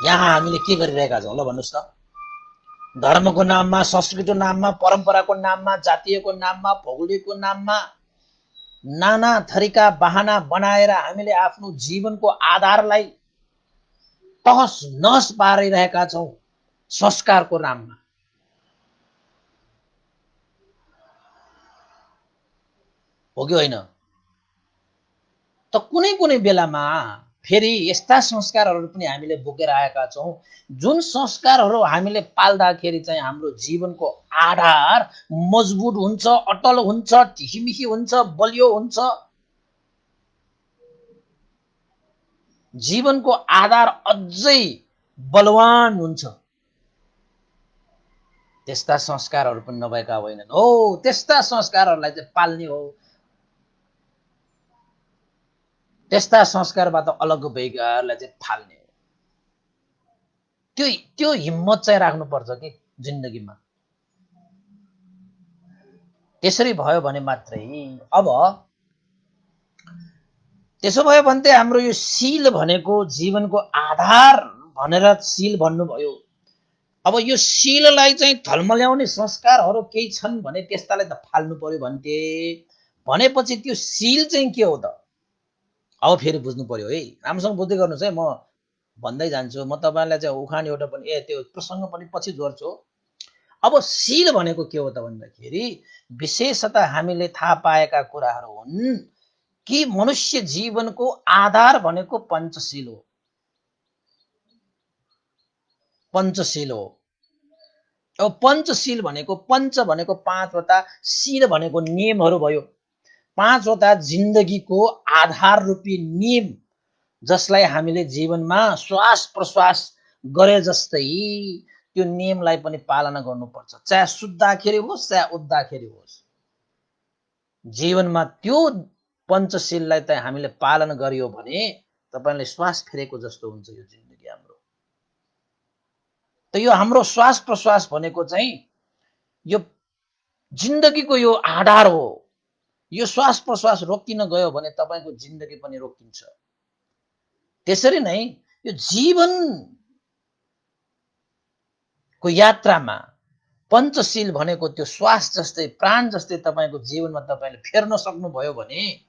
यहाँ हामीले के गरिरहेका छौँ ल भन्नुहोस् त? धर्मको नाममा, संस्कृतिको नाममा, परम्पराको नाममा, जातीयको नाममा, भौगोलिकको नाममा नाना थरीका बहाना बनाएर हामीले आफ्नो जीवनको आधारलाई तहस नहस पारिरहेका छौँ संस्कारको नाममा। हो कि होइन? त कुनै कुनै बेलामा फेरि यस्ता संस्कारहरू पनि हामीले बोकेर आएका छौँ जुन संस्कारहरू हामीले पाल्दाखेरि चाहिँ हाम्रो जीवनको आधार मजबुत हुन्छ, अटल हुन्छ, ढिकिमिकी हुन्छ, बलियो हुन्छ। जीवनको आधार अझै बलवान हुन्छ। त्यस्ता संस्कारहरू पनि नभएका होइनन्। हो, त्यस्ता संस्कारहरूलाई चाहिँ पाल्ने हो। त्यस्ता संस्कारबाट अलग भएकाहरूलाई चाहिँ फाल्ने हो। त्यो हिम्मत चाहिँ राख्नुपर्छ कि जिन्दगीमा। त्यसरी भयो भने मात्रै अब त्यसो भयो भने चाहिँ हाम्रो यो शील भनेको जीवनको आधार भनेर शील भन्नुभयो। अब यो शीललाई चाहिँ थल्मल्याउने संस्कारहरू केही छन् भने त्यस्तालाई त फाल्नु पर्यो भन्थे। भनेपछि त्यो शील चाहिँ के हो त? अब फेरि बुझ्नु पर्यो है, राम्रोसँग बुझ्दै गर्नुहोस् है। म भन्दै जान्छु, म तपाईँलाई चाहिँ उखान एउटा पनि त्यो प्रसङ्ग पनि पछि जोड्छु। अब शील भनेको के हो त भन्दाखेरि विशेषतः हामीले थाहा पाएका कुराहरू हुन् कि मनुष्य जीवनको आधार भनेको पञ्चशील हो। पञ्चशील हो। अब पञ्चशील भनेको, पञ्च भनेको पाँचवटा, शील भनेको नियमहरू भयो। पाँचवटा जिन्दगीको आधार रूपी नियम जसलाई हामीले जीवनमा श्वास प्रश्वास गरे जस्तै त्यो नियमलाई पनि पालना गर्नुपर्छ। चाहे सुत्दाखेरि होस् चाहे उठ्दाखेरि होस्, जीवनमा त्यो पञ्चशीललाई चाहिँ हामीले पालन गरियो भने तपाईले श्वास फेरेको जस्तो हुन्छ यो जिन्दगी हाम्रो। त यो हाम्रो श्वास प्रश्वास भनेको चाहिँ यो जिन्दगीको यो आधार हो। यो श्वास प्रश्वास रोकिन गयो भने तपाईको जिन्दगी पनि रोकिन्छ। त्यसरी नै यो जीवनको यात्रामा पञ्चशील भनेको त्यो श्वास जस्तै, प्राण जस्तै तपाईको जीवनमा तपाईले फेर्न सक्नुभयो भने,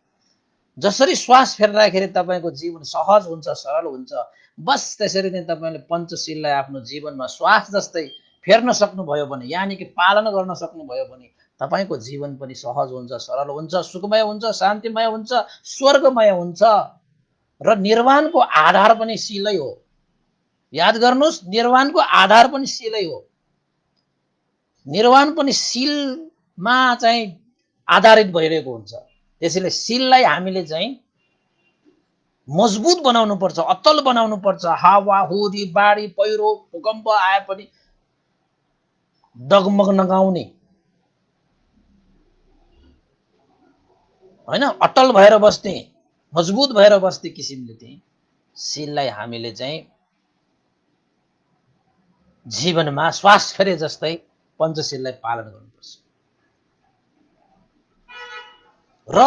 जसरी श्वास फेर्दाखेरि तपाईको जीवन सहज हुन्छ, सरल हुन्छ, बस त्यसरी नै तपाईले पञ्चशीललाई आफ्नो जीवनमा श्वास जस्तै फेर्न सक्नुभयो भने, यानि कि पालन गर्न सक्नुभयो भने तपाईको जीवन पनि सहज हुन्छ, सरल हुन्छ, सुखमय हुन्छ, शान्तिमय हुन्छ, स्वर्गमय हुन्छ। र निर्वाणको आधार पनि शीलै हो। याद गर्नुहोस्, निर्वाणको आधार पनि शीलै हो। निर्वाण पनि शीलमा चाहिँ आधारित भइरहेको हुन्छ। त्यसैले शीललाई हामीले चाहिँ मजबुत बनाउनु पर्छ, अतल बनाउनु पर्छ। हावा हुरी बाढी पहिरो भूकम्प आए पनि डगमग नगाउने हैन, अटल भएर बस्ने, मजबुत भएर बस्ने किसिमले चाहिँ शीललाई हामीले चाहिँ जीवनमा श्वास फेरे जस्तै पञ्चशीललाई पालन गर्नुपर्छ। र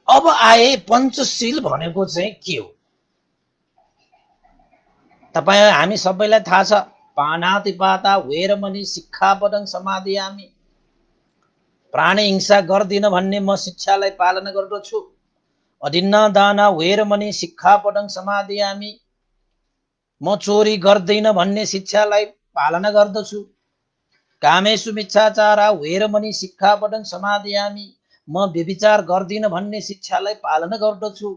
अब आए पञ्चशील भनेको चाहिँ के हो? हामी सबैलाई थाहा छ, पानातिपाता वेरमणि शिक्षापदं समादियामि। प्राणी हिंसा गर्दिन भन्ने म शिक्षालाई पालन गर्दछु। अदिन्न दान वेरमणि शिक्षापदं समादियामि। म चोरी गर्दैन भन्ने शिक्षालाई पालना गर्दछु। कामेषु मिच्छाचारा वेरमणि शिक्षापदं समादियामि। म व्यभिचार गर्दिन भन्ने शिक्षालाई पालना गर्दछु।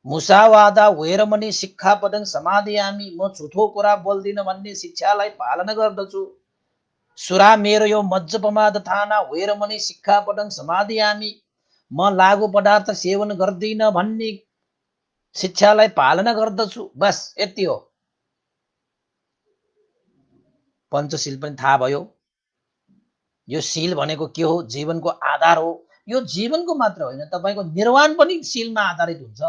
मुसावादा वेरमणि शिक्षापदं समादयामि, म झुठो कुरा बोल्दिन भन्ने शिक्षालाई पालना गर्दछु। सुरामेरयो मज्जपमादथाना वेरमणि शिक्षापदं समादयामि, म लागु पदार्थ सेवन गर्दिन भन्ने शिक्षालाई पालना गर्दछु। बस यति हो। पञ्चशील पनि थाहा भयो। यो शील भनेको के हो? जीवनको आधार हो। यो जीवनको मात्र होइन, तपाईको निर्वाण पनि शीलमा आधारित हुन्छ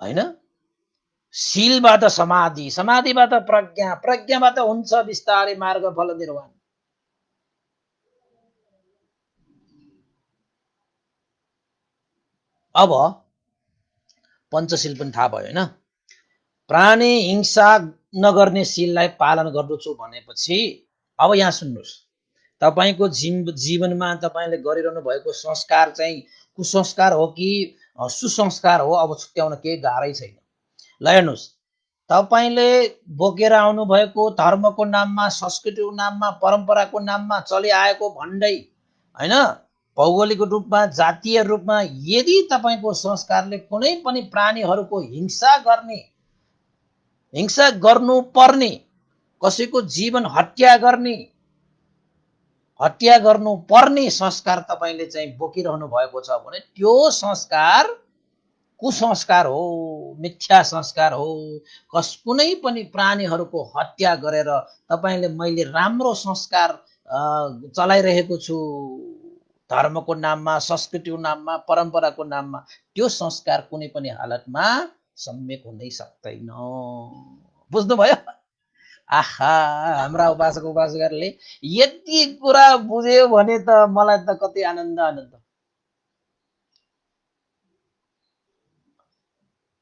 हैन? शीलबाट समाधि, समाधिबाट प्रज्ञा, प्रज्ञाबाट हुन्छ बिस्तारै मार्ग फल निर्वाण। अब पञ्चशील पनि थाहा भयो हैन? प्राणी हिंसा नगर्ने शीललाई पालन गर्दछु भनेपछि अब यहाँ सुन्नुहोस्, तपाईको जीवनमा तपाईले गरिरहनु भएको संस्कार चाहिँ कुसंस्कार हो कि सुसंस्कार हो, अब छुट्याउन केही गाह्रै छैन। ल हेर्नुहोस्, तपाईले बोकेर आउनु भएको धर्मको नाममा, संस्कृतिको नाममा, परम्पराको नाममा चलिआएको भन्दै हैन, भौगोलिक रूपमा, जातीय रूपमा यदि तपाईको संस्कारले कुनै पनि प्राणीहरूको हिंसा गर्नुपर्ने, कसैको जीवन हत्या गर्नुपर्ने संस्कार तपाईले चाहिँ बोकिरहनु भएको छ भने त्यो संस्कार कुसंस्कार हो, मिथ्या संस्कार हो। कुनै पनि प्राणीहरूको हत्या गरेर तपाईले मैले राम्रो संस्कार चलाइरहेको छु धर्मको नाममा, संस्कृतिको नाममा, परम्पराको नाममा, त्यो संस्कार कुनै पनि हालतमा सम्यक हुनै सक्दैन। बुझ्नुभयो? आहा, हाम्रा उपासक उपासिकाहरूले यति कुरा बुझ्यो भने त मलाई त कति आनन्द।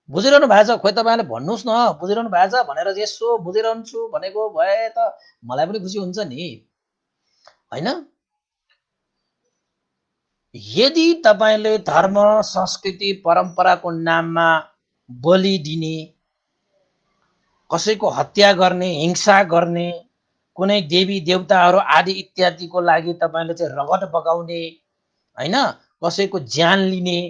बुझिरहनु भएको छ? खोइ तपाईँले भन्नुहोस् न, बुझिरहनु भएको छ भनेर यसो बुझिरहन्छु भनेको भए त मलाई पनि खुसी हुन्छ नि हैन? यदि तपाईले धर्म, संस्कृति, परम्पराको नाममा बलि दिने, कसैको हत्या गर्ने, हिंसा गर्ने, कुनै देवी देवताहरू आदि इत्यादिको लागि तपाईले चाहिँ रगत बगाउने हैन, कसैको ज्यान लिने,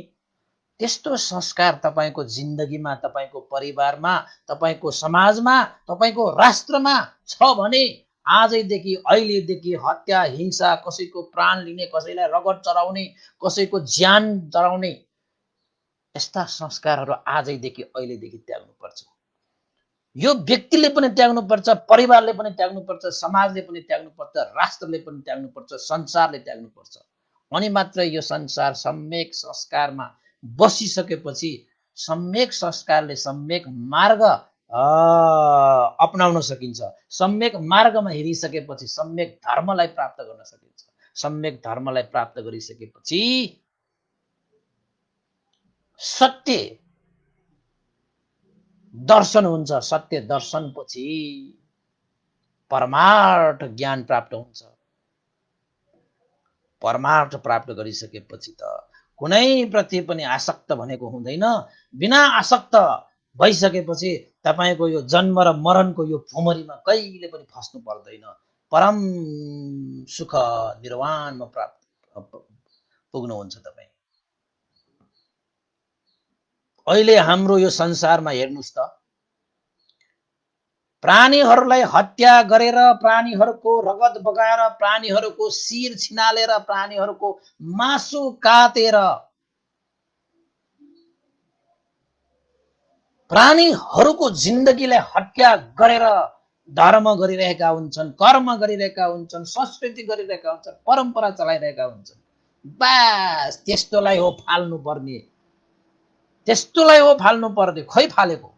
त्यस्तो संस्कार तपाईको जिन्दगीमा, तपाईको परिवारमा, तपाईको समाजमा, तपाईको राष्ट्रमा छ भने आजैदेखि, अहिलेदेखि हत्या, हिंसा, कसैको प्राण लिने, कसैलाई रगत चढाउने, कसैको ज्यान चढाउने, यस्ता संस्कारहरू आजैदेखि, अहिलेदेखि त्याग्नुपर्छ। यो व्यक्तिले पनि त्याग्नुपर्छ, परिवारले पनि त्याग्नुपर्छ, समाजले पनि त्याग्नुपर्छ, राष्ट्रले पनि त्याग्नुपर्छ, संसारले त्याग्नुपर्छ। अनि मात्र यो संसार सम्यक संस्कारमा बसिसकेपछि, सम्यक संस्कारले सम्यक मार्ग अपनाउन सकिन्छ। सम्यक मार्गमा हिँडिसकेपछि सम्यक धर्मलाई प्राप्त गर्न सकिन्छ। सम्यक धर्मलाई प्राप्त गरिसकेपछि सत्य दर्शन हुन्छ। सत्य दर्शनपछि परमार्थ ज्ञान प्राप्त हुन्छ। परमार्थ प्राप्त गरिसकेपछि त कुनै प्रति पनि आसक्त भनेको हुँदैन। बिना आसक्त भइसकेपछि तपाईको यो जन्म र मरणको यो भुमरीमा कहिले पनि फस्नु पर्दैन। परम सुख निर्वाणमा प्राप्त पुग्नुहुन्छ तपाईँ। अहिले हाम्रो यो संसारमा हेर्नुस् त, प्राणीहरूलाई हत्या गरेर, प्राणीहरूको रगत बगाएर, प्राणीहरूको शिर छिनालेर, प्राणीहरूको मासु काटेर प्राणीहरूको जिन्दगीलाई हत्या गरेर धर्म गरिरहेका हुन्छन्, कर्म गरिरहेका हुन्छन्, संस्कृति गरिरहेका हुन्छन्, परम्परा चलाइरहेका हुन्छन्। बस त्यस्तोलाई हो फाल्नु पर्ने, त्यस्तोलाई हो फाल्नु पर्ने। खै फालेको?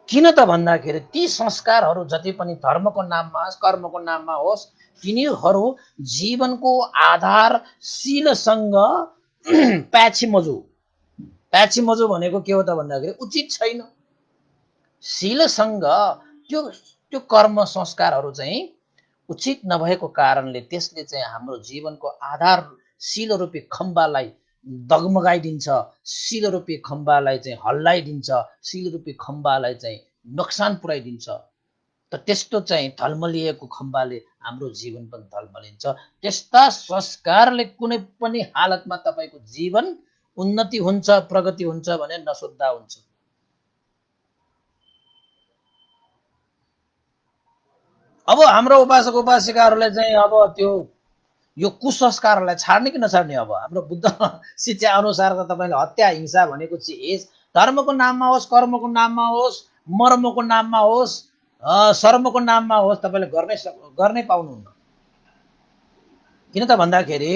किन त भन्दाखेरि ती संस्कारहरू जति पनि धर्मको नाममा, कर्मको नाममा होस्, तिनीहरू जीवनको आधार शीलसँग प्याछिमोजु भनेको के हो त भन्दाखेरि उचित छैन। शीलसँग त्यो कर्म संस्कारहरू चाहिँ उचित नभएको कारणले त्यसले चाहिँ हाम्रो जीवनको आधार शील रूपी खम्बालाई डगमगाइदिन्छ, शील रूपी खम्बालाई चाहिँ हल्लाइदिन्छ, शील रूपी खम्बालाई चाहिँ नोक्सान पुर्याइदिन्छ। त त्यस्तो चाहिँ ढलमलिएको खम्बाले हाम्रो जीवन पनि ढलमलिन्छ। त्यस्ता संस्कारले कुनै पनि हालतमा तपाईँको जीवन उन्नति हुन्छ, प्रगति हुन्छ भने नसोच्दा हुन्छ। अब हाम्रो उपासक उपासिकाहरूलाई चाहिँ अब त्यो यो कुसंस्कारहरूलाई छाड्ने कि नछाड्ने? अब हाम्रो बुद्ध शिक्षा अनुसार त तपाईँले हत्या हिंसा भनेको चिज धर्मको नाममा होस्, कर्मको नाममा होस्, मर्मको नाममा होस्, शर्मको नाममा होस्, तपाईँले गर्नै पाउनुहुन्न। किन त भन्दाखेरि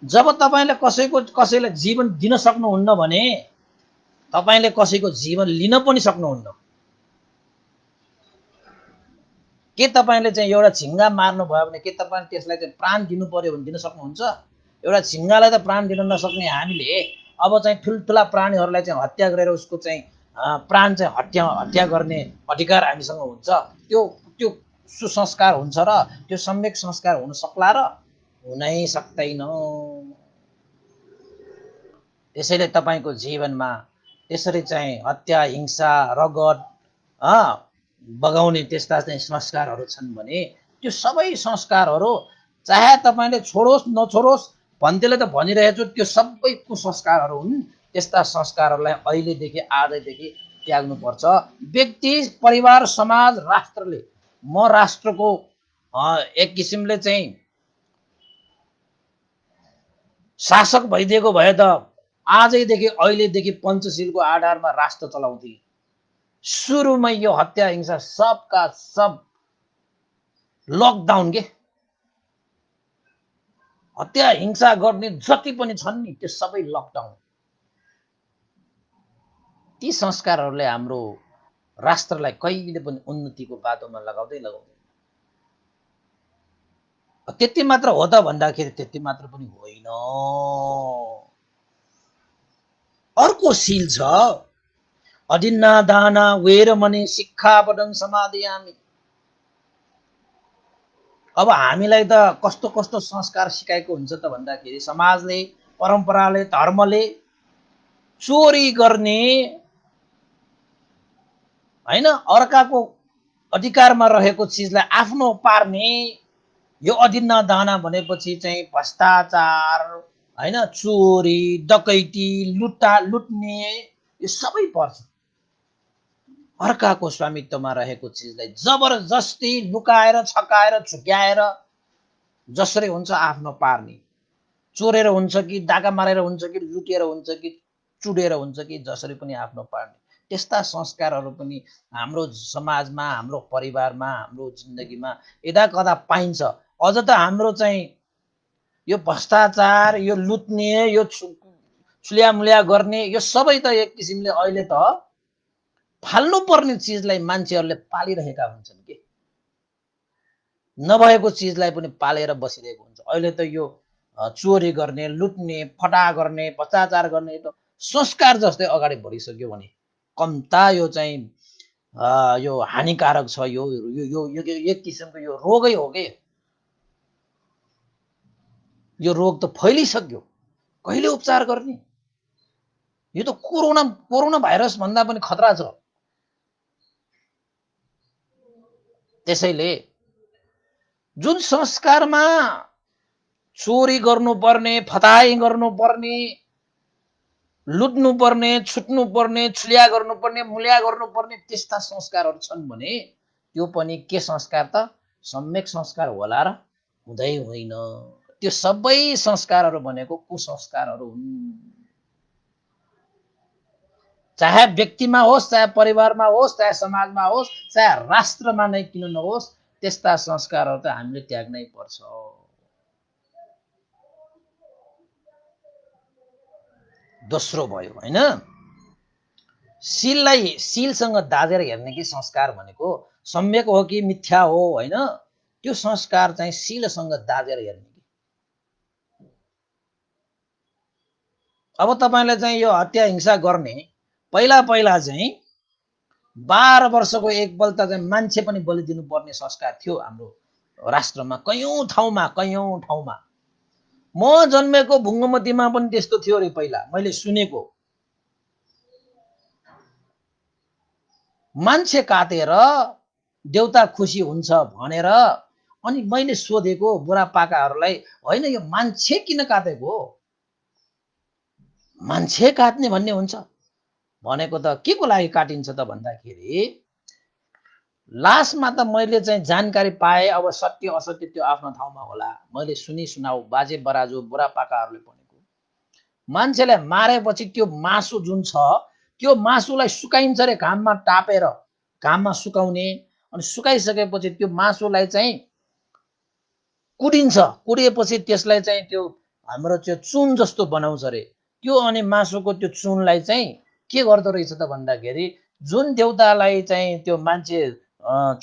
जब तपाईँले कसैलाई जीवन दिन सक्नुहुन्न भने तपाईँले कसैको जीवन लिन पनि सक्नुहुन्न। के तपाईँले चाहिँ एउटा झिङ्गा मार्नु भयो भने के तपाईँले त्यसलाई चाहिँ प्राण दिनु पर्यो भने दिन सक्नुहुन्छ? एउटा झिङ्गालाई त प्राण दिन नसक्ने हामीले अब चाहिँ ठुल्ठुला प्राणीहरूलाई चाहिँ हत्या गरेर उसको चाहिँ प्राण चाहिँ हत्या गर्ने अधिकार हामीसँग हुन्छ? त्यो त्यो सुसंस्कार हुन्छ र त्यो सम्यक संस्कार हुन सक्ला र? हुनै सक्दैन। त्यसैले तपाईँको जीवनमा त्यसरी चाहिँ हत्या हिंसा रगत बगाउने त्यस्ता चाहिँ संस्कारहरू छन् भने त्यो सबै संस्कारहरू चाहे तपाईँले छोडोस् नछोडोस्, भन्तेले त भनिरहेछु त्यो सबै कुसंस्कारहरू हुन्। त्यस्ता संस्कारहरूलाई अहिलेदेखि आजैदेखि त्याग्नुपर्छ। व्यक्ति, परिवार, समाज, राष्ट्रले, म राष्ट्रको एक किसिमले चाहिँ शासक भइदिएको भए त आजैदेखि अहिलेदेखि पञ्चशीलको आधारमा राष्ट्र चलाउँथे। सुरुमै यो हत्या हिंसा सबका सब लकडाउन के हत्या हिंसा गर्ने जति पनि छन् नि त्यो सबै लकडाउन। ती संस्कारहरूले हाम्रो राष्ट्रलाई कहिले पनि उन्नतिको बाटोमा लगाउँदैन। त्यति मात्र हो त भन्दाखेरि त्यति मात्र पनि होइन। अर्को शील छ, अदिन्ना दाना वेरमणि शिक्षापदं समादयामि। अब हामीलाई त कस्तो कस्तो संस्कार सिकाएको हुन्छ त भन्दाखेरि समाजले, परम्पराले, धर्मले चोरी गर्ने हैन, अर्काको अधिकारमा रहेको चिजलाई आफ्नो पार्ने, यो अदिन्ना दाना भनेपछि चाहिँ भ्रष्टाचार हैन, चोरी डकैती लुट्ने यो सबै पर्छ। अर्काको स्वामित्वमा रहेको चिजलाई जबरजस्ती लुकाएर छकाएर छुट्याएर जसरी हुन्छ आफ्नो पार्ने, चोरेर हुन्छ कि डाका मारेर हुन्छ कि लुटेर हुन्छ कि चुडेर हुन्छ कि जसरी पनि आफ्नो पार्ने, त्यस्ता संस्कारहरू पनि हाम्रो समाजमा, हाम्रो परिवारमा, हाम्रो जिन्दगीमा यदा कदा पाइन्छ। अझ त हाम्रो चाहिँ यो भ्रष्टाचार, यो लुट्ने, यो छुल्यामुल्या गर्ने यो सबै त एक किसिमले अहिले त फाल्नु पर्ने चिजलाई मान्छेहरूले पालिरहेका हुन्छन् के, नभएको चिजलाई पनि पालेर बसिरहेको हुन्छ। अहिले त यो चोरी गर्ने, लुट्ने, फटा गर्ने, भ्रष्टाचार गर्ने त संस्कार जस्तै अगाडि बढिसक्यो भने कम्ता यो चाहिँ यो हानिकारक छ। यो एक किसिमको यो रोगै हो के। यो रोग त फैलिसक्यो, कहिले उपचार गर्ने? यो त कोरोना भाइरस भन्दा पनि खतरा छ। त्यसैले जुन संस्कारमा चोरी गर्नुपर्ने, फताई गर्नुपर्ने, लुट्नुपर्ने, छुट्नुपर्ने, छुल्या गर्नुपर्ने, मुल्या गर्नुपर्ने त्यस्ता संस्कारहरू छन् भने त्यो पनि के संस्कार त? सम्यक संस्कार होला र? हुँदै होइन। त्यो सबै संस्कारहरू भनेको कुसंस्कारहरू हुन्। चाहे व्यक्तिमा होस्, चाहे परिवारमा होस्, चाहे समाजमा होस्, चाहे राष्ट्रमा नै किन नहोस्, त्यस्ता संस्कारहरू त हामीले त्याग्नै पर्छ। दोस्रो भयो हैन, शीलसँग दाजेर हेर्ने कि संस्कार भनेको सम्यक हो कि मिथ्या हो हैन, त्यो संस्कार चाहिँ शीलसँग दाजेर हेर्ने। अब तपाईले चाहिँ यो हत्या हिंसा गर्ने पहिला चाहिँ 12 वर्षको एक बल त चाहिँ मान्छे पनि बलि दिनुपर्ने संस्कार थियो हाम्रो राष्ट्रमा। कयौं ठाउँमा म जन्मेको भुङ्गमतीमा पनि त्यस्तो थियो रे पहिला, मैले सुनेको। मान्छे काटेर देउता खुसी हुन्छ भनेर अनि मैले सोधेको बुढापाकाहरूलाई, होइन यो मान्छे किन काटेको, मान्छे काट्ने भन्ने हुन्छ भनेको त के को लागि काटिन्छ त भन्दाखेरि लास्टमा त मैले चाहिँ जानकारी पाएँ। अब सत्य असत्य त्यो आफ्नो ठाउँमा होला, मैले सुनि सुनाऊ बाजे बराजु बुढापाकाहरूले भनेको मान्छेलाई मारेपछि त्यो मासु जुन छ त्यो मासुलाई सुकाइन्छ रे, घाममा टापेर घाममा सुकाउने, अनि सुकाइसकेपछि त्यो मासुलाई चाहिँ कुटिन्छ, कुटिएपछि त्यसलाई चाहिँ त्यो हाम्रो त्यो चुन जस्तो बनाउँछ रे त्यो, अनि मासुको त्यो चुनलाई चाहिँ के गर्दो रहेछ त भन्दाखेरि जुन देउतालाई चाहिँ त्यो मान्छे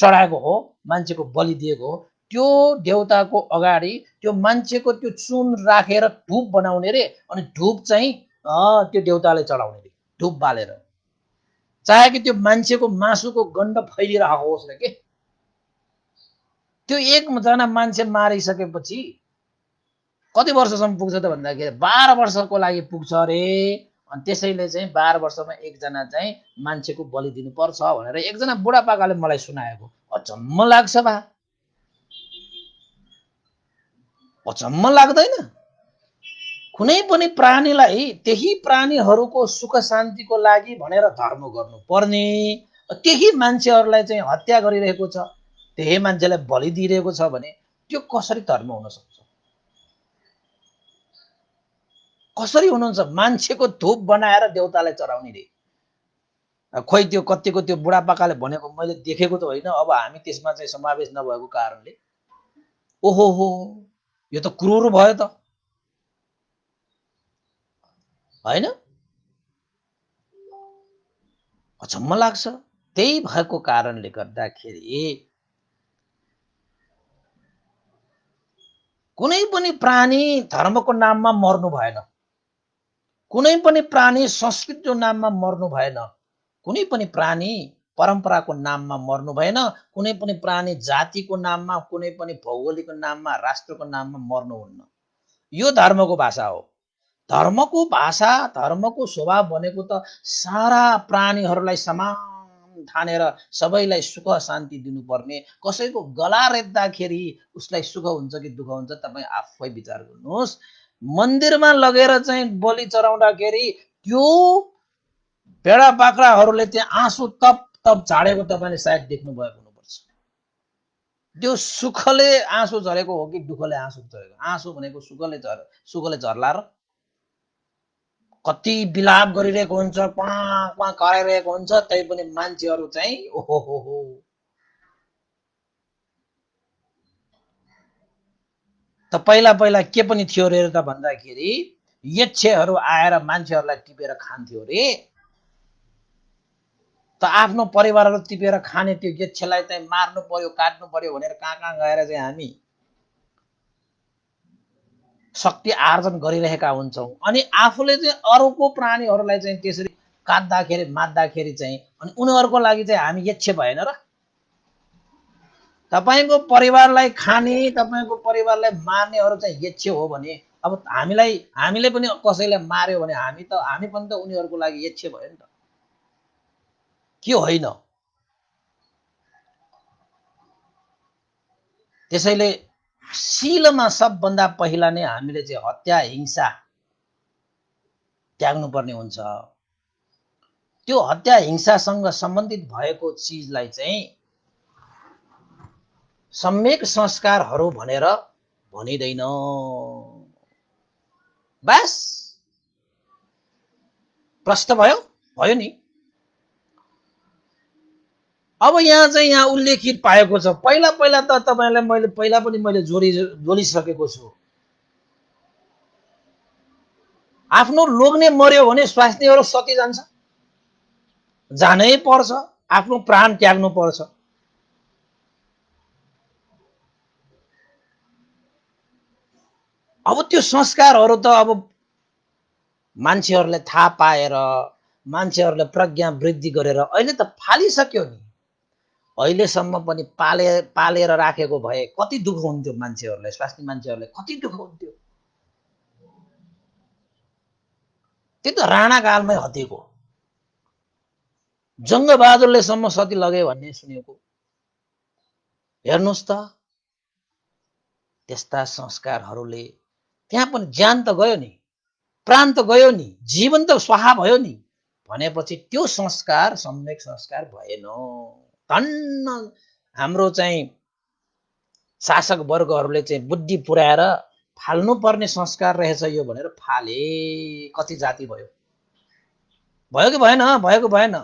चढाएको हो, मान्छेको बलि दिएको हो, त्यो देउताको अगाडि त्यो मान्छेको त्यो चुन राखेर धूप बनाउने रे, अनि धूप चाहिँ त्यो देउतालाई चढाउने रे, धूप बालेर, चाहे कि त्यो मान्छेको मासुको गन्ध फैलिरहेको होस् र के। त्यो एकजना मान्छे मारिसकेपछि कति वर्षसम्म पुग्छ त भन्दाखेरि 12 वर्षको लागि पुग्छ अरे। अनि त्यसैले चाहिँ 12 वर्षमा एकजना चाहिँ मान्छेको बलि दिनुपर्छ भनेर एकजना बुढापाकाले मलाई सुनाएको। अचम्म लाग्छ बा, अचम्म लाग्दैन? कुनै पनि प्राणीलाई त्यही प्राणीहरूको सुख शान्तिको लागि भनेर धर्म गर्नुपर्ने, त्यही मान्छेहरूलाई चाहिँ हत्या गरिरहेको छ, त्यही मान्छेलाई बलि दिइरहेको छ भने त्यो कसरी धर्म हुन सक्छ? कसरी हुनुहुन्छ? मान्छेको धूप बनाएर देउतालाई चढाउने रे। खोइ त्यो कतिको त्यो बुढापाकाले भनेको मैले देखेको त होइन, अब हामी त्यसमा चाहिँ समावेश नभएको कारणले। ओहो हो, यो त क्रूर भयो त, होइन? अचम्म लाग्छ। त्यही भएको कारणले गर्दाखेरि कुनै पनि प्राणी धर्मको नाममा मर्नु भएन, कुनै पनि प्राणी संस्कृतिको नाममा मर्नु भएन, कुनै पनि प्राणी परम्पराको नाममा मर्नु भएन, कुनै पनि प्राणी जातिको नाममा, कुनै पनि भौगोलिक नाममा, राष्ट्रको नाममा मर्नुहुन्न। यो धर्मको भाषा हो। धर्मको भाषा, धर्मको स्वभाव भनेको त सारा प्राणीहरूलाई समान ठानेर सबैलाई सुख शान्ति दिनुपर्ने। कसैको गला रेत्दाखेरि उसलाई सुख हुन्छ कि दुःख हुन्छ तपाईँ आफै विचार गर्नुहोस्। मन्दिरमा लगेर चाहिँ बलि चढाउँदाखेरि त्यो भेडा बाख्राहरूले त्यहाँ आँसु तप तप झाडेको तपाईँले सायद देख्नु भएको हुनुपर्छ। त्यो सुखले आँसु झरेको हो कि दुःखले आँसु झरेको? आँसु भनेको सुखले झर्ला र कति विलाप गरिरहेको हुन्छ, क्वाँ कराइरहेको हुन्छ, तै पनि मान्छेहरू चाहिँ ओहो हो। त पहिला पहिला के पनि थियो रे त भन्दाखेरि यक्षहरू आएर मान्छेहरूलाई टिपेर खान्थ्यो रे। त आफ्नो परिवारहरू टिपेर खाने त्यो यक्षलाई चाहिँ मार्नु पर्यो, काट्नु पर्यो भनेर कहाँ कहाँ गएर चाहिँ हामी शक्ति आर्जन गरिरहेका हुन्छौँ। अनि आफूले चाहिँ अरूको प्राणीहरूलाई चाहिँ त्यसरी काट्दाखेरि मार्दाखेरि चाहिँ अनि उनीहरूको लागि चाहिँ हामी यक्ष भएन र? तपाईँको परिवारलाई खाने, तपाईँको परिवारलाई मार्नेहरू चाहिँ यक्ष हो भने अब हामीले पनि कसैलाई मार्यो भने हामी पनि त उनीहरूको लागि यक्ष भयो नि त, के होइन? त्यसैले शीलमा सबभन्दा पहिला नै हामीले चाहिँ हत्या हिंसा त्याग्नुपर्ने हुन्छ। त्यो हत्या हिंसासँग सम्बन्धित भएको चिजलाई चाहिँ सम्यक संस्कारहरू भनेर भनिँदैन। बस प्रश्न भयो नि। अब यहाँ उल्लेखित पाएको छ। पहिला पहिला त तपाईलाई मैले पहिला पनि मैले जोडिसकेको छु। आफ्नो लोग्ने मर्यो भने स्वास्नीहरू सती जान्छ, जानै पर्छ, आफ्नो प्राण त्याग्नु पर्छ। अब त्यो संस्कारहरू त अब मान्छेहरूले थाहा पाएर, मान्छेहरूले प्रज्ञा वृद्धि गरेर अहिले त फालिसक्यो नि। अहिलेसम्म पनि पालेर राखेको भए कति दुःख हुन्थ्यो मान्छेहरूलाई, स्वास्नी मान्छेहरूलाई कति दुःख हुन्थ्यो। त्यो त राणाकालमै हतेको। जङ्गबहादुरले सम्म सती लगे भन्ने सुनेको। हेर्नुहोस् त, त्यस्ता संस्कारहरूले त्यहाँ पनि ज्यान त गयो नि, प्राण त गयो नि, जीवन त स्वाहा भयो नि, भनेपछि त्यो संस्कार सम्यक संस्कार भएन। धन्न हाम्रो चाहिँ शासक वर्गहरूले चाहिँ बुद्धि पुर्याएर फाल्नु पर्ने संस्कार रहेछ यो भनेर फाले। कति जाति भयो, भयो कि भएन? भएको भएन।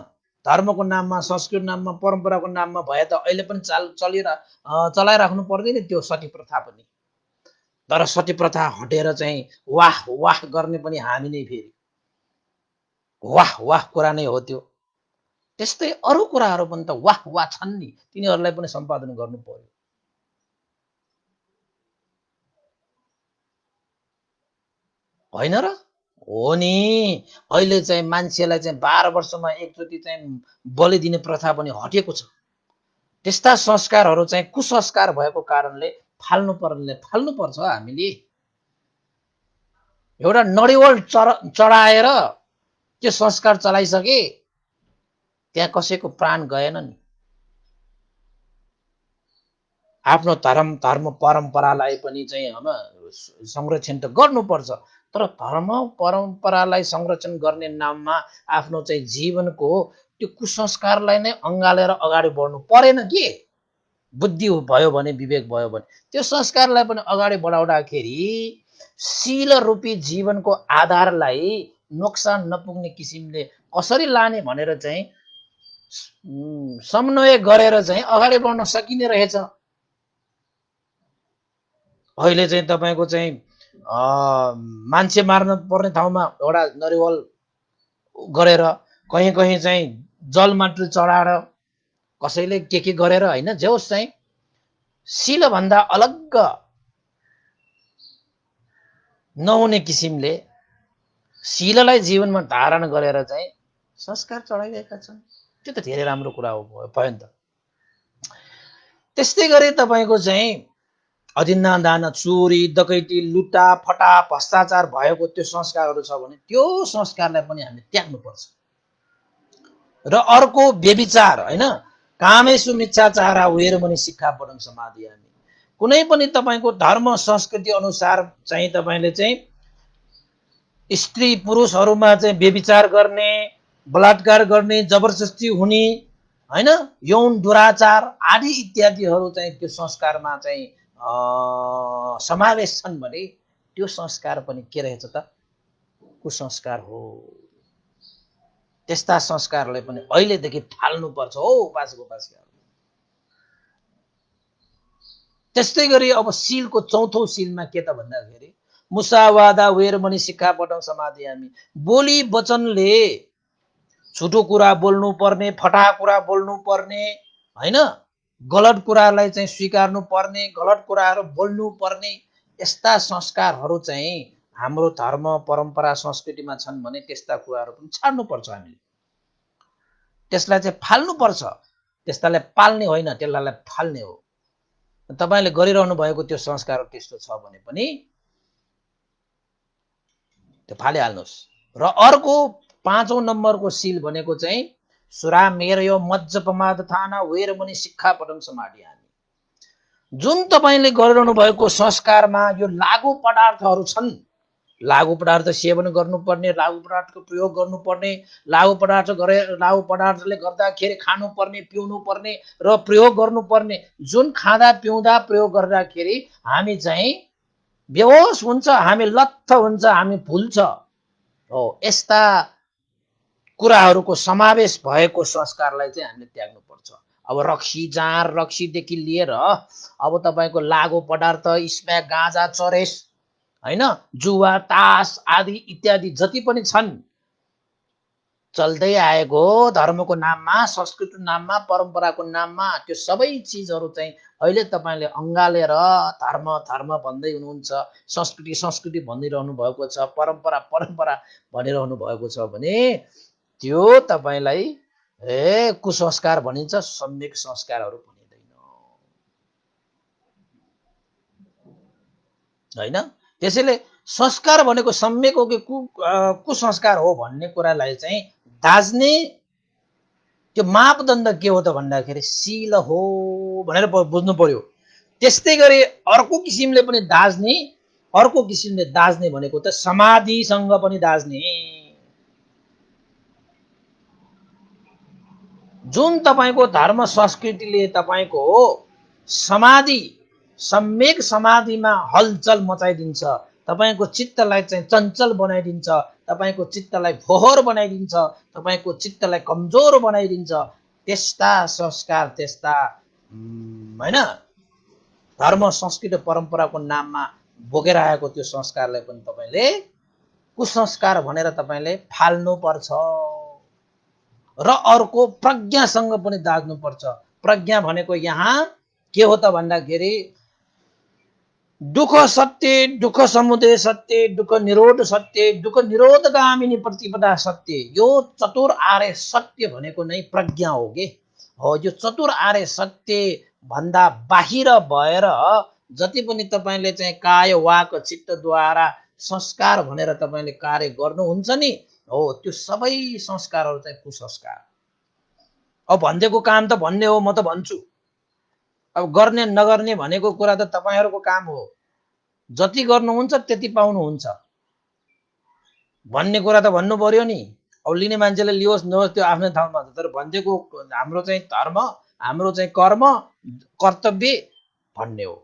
धर्मको नाममा, संस्कृतिको नाममा, परम्पराको नाममा भए त अहिले पनि चलाइराख्नु पर्दैन त्यो सती प्रथा पनि। तर सती प्रथा हटेर चाहिँ वाह वाह गर्ने पनि हामी नै, फेरि वाह वाह कुरा नै हो त्यो। त्यस्तै अरू कुराहरू पनि त वाह वाह छन् नि, तिनीहरूलाई पनि सम्पादन गर्नु पर्यो। होइन र? हो नि। अहिले चाहिँ मान्छेलाई चाहिँ 12 वर्षमा एकचोटि चाहिँ बलि दिने प्रथा पनि हटेको छ। त्यस्ता संस्कारहरू चाहिँ कुसंस्कार भएको कारणले फाल्नुपर्छ हामीले। एउटा नरिवल चढाएर त्यो संस्कार चलाइसके, त्यहाँ कसैको प्राण गएन नि। आफ्नो धर्म परम्परालाई पनि चाहिँ संरक्षण त गर्नुपर्छ, तर धर्म परम्परालाई संरक्षण गर्ने नाममा आफ्नो चाहिँ जीवनको त्यो कुसंस्कारलाई नै अँगालेर अगाडि बढ्नु परेन के? बुद्धि भयो भने, विवेक भयो भने त्यो संस्कारलाई पनि अगाडि बढाउँदाखेरि शील रूपी जीवनको आधारलाई नोक्सान नपुग्ने किसिमले कसरी लाने भनेर चाहिँ समन्वय गरेर चाहिँ अगाडि बढ्न सकिने रहेछ। अहिले चाहिँ तपाईँको चाहिँ मान्छे मार्न पर्ने ठाउँमा एउटा नरिवल गरेर, कहीँ कहीँ चाहिँ जलमाटो चढाएर, कसैले के गरेर, होइन, जे होस् चाहिँ शीलभन्दा अलग्ग नहुने किसिमले शीललाई जीवनमा धारण गरेर चाहिँ संस्कार चढाइरहेका छन्। त्यो त धेरै राम्रो कुरा हो, भयो नि त। त्यस्तै गरी तपाईँको चाहिँ अदिना दाना, चोरी डकैती, लुटा फटा, भ्रष्टाचार भएको त्यो संस्कारहरू छ भने त्यो संस्कारलाई पनि हामीले त्याग्नुपर्छ। र अर्को व्यभिचार, होइन, कामेषु मिच्छाचारा वेरमणि सिक्खापदं समादियामि। कुनै पनि तपाईँको धर्म संस्कृति अनुसार चाहिँ तपाईँले चाहिँ स्त्री पुरुषहरूमा चाहिँ व्यभिचार गर्ने, बलात्कार गर्ने, जबरजस्ती हुने, होइन, यौन दुराचार आदि इत्यादिहरू चाहिँ त्यो संस्कारमा चाहिँ समावेश छन् भने त्यो संस्कार पनि के रहेछ त? कुसंस्कार हो। त्यस्ता संस्कारलाई पनि अहिलेदेखि फाल्नुपर्छ हो उपासक-उपासिकाहरू। त्यस्तै गरी अब शीलको चौथो शीलमा के त भन्दाखेरि मुसावादा वेरमणि सिक्खापदं समादियामि। बोली वचनले झुटो कुरा बोल्नु पर्ने, फटा कुरा बोल्नु पर्ने, होइन, गलत कुरालाई चाहिँ स्वीकार्नु पर्ने, गलत कुराहरू बोल्नु पर्ने, यस्ता संस्कारहरू चाहिँ हाम्रो धर्म परम्परा संस्कृतिमा छन् भने त्यस्ता कुराहरू पनि छाड्नुपर्छ हामीले। त्यसलाई चाहिँ फाल्नुपर्छ। त्यस्तालाई पाल्ने होइन, त्यसलाई फाल्ने हो। तपाईँले गरिरहनु भएको त्यो संस्कार त्यस्तो छ भने पनि त्यो फालिहाल्नुहोस्। र अर्को 5औं नम्बरको शील भनेको चाहिँ सुरामेरयो मज्जपमादथाना वेरमणि सिक्खापदं समादियामि। जुन तपाईँले गरिरहनु भएको संस्कारमा यो लागु पदार्थहरू छन्, लागु पदार्थ सेवन गर्नुपर्ने, लागु पदार्थको प्रयोग गर्नुपर्ने, लागु पदार्थले गर्दाखेरि खानुपर्ने, पिउनु पर्ने र प्रयोग गर्नुपर्ने, जुन खाँदा पिउँदा प्रयोग गर्दाखेरि हामी चाहिँ बेहोस हुन्छ, हामी लत्थ हुन्छ, हामी भुल्छ हो, यस्ता कुराहरूको समावेश भएको संस्कारलाई चाहिँ हामीले त्याग्नुपर्छ। अब रक्सी, जाँड, रक्सीदेखि लिएर अब तपाईँको लागु पदार्थ, स्म्याक, गाँजा, चरेस, होइन, जुवा, तास आदि इत्यादि जति पनि छन्, चल्दै आएको धर्मको नाममा, संस्कृतिको नाममा, परम्पराको नाममा, त्यो सबै चिजहरू चाहिँ अहिले तपाईँले अँगालेर धर्म भन्दै हुनुहुन्छ, संस्कृति भनिरहनु भएको छ, परम्परा भनिरहनु भएको छ भने त्यो तपाईँलाई कुसंस्कार भनिन्छ, सम्यक संस्कारहरू भनिँदैन, होइन। त्यसैले संस्कार भनेको सम्यक हो कि कुसंस्कार हो भन्ने कुरालाई चाहिँ दाज्ने त्यो मापदण्ड के हो त भन्दाखेरि शील हो भनेर बुझ्नु पर्यो। त्यस्तै गरी अर्को किसिमले पनि दाज्ने, अर्को किसिमले दाज्ने भनेको त समाधिसँग पनि दाज्ने। जुन तपाईको धर्म संस्कृतिले तपाईको समाधि, सम्यक समाधिमा हलचल मचाइदिन्छ, तपाईको चित्तलाई चाहिँ चञ्चल बनाइदिन्छ, तपाईको चित्तलाई फोहोर बनाइदिन्छ, तपाईको चित्तलाई कमजोर बनाइदिन्छ, त्यस्ता संस्कार, त्यस्ता हैन धर्म संस्कृति परम्पराको नाममा बोकेर आएको त्यो संस्कारलाई पनि तपाईले कुसंस्कार भनेर तपाईले फाल्नु पर्छ। र अर्को प्रज्ञासँग पनि दाज्नु पर्छ। प्रज्ञा भनेको यहाँ के हो त भन्दाखेरि दुःख सत्य, दुःख समुदय सत्य, दुःख निरोध सत्य, दुःख निरोधगामिनी प्रतिपदा सत्य, यो चतुर आर्य सत्य भनेको नै प्रज्ञा हो के हो। यो चतुर आर्य सत्य भन्दा बाहिर भएर जति पनि तपाईले चाहिँ काय वाक चित्तद्वारा संस्कार भनेर तपाईले कार्य गर्नुहुन्छ नि, हो त्यो सबै संस्कारहरू चाहिँ कुसंस्कार। अब भन्देको काम त भन्ने हो, म त भन्छु। अब गर्ने नगर्ने भनेको कुरा त तपाईहरुको काम हो। जति गर्नुहुन्छ त्यति पाउनुहुन्छ भन्ने कुरा त भन्नु पर्यो नि। अब लिने मान्छेले लियोस् नहोस् त्यो आफ्नै ठाउँमा छ, तर भन्देको हाम्रो चाहिँ धर्म, हाम्रो चाहिँ कर्म, कर्तव्य भन्ने हो।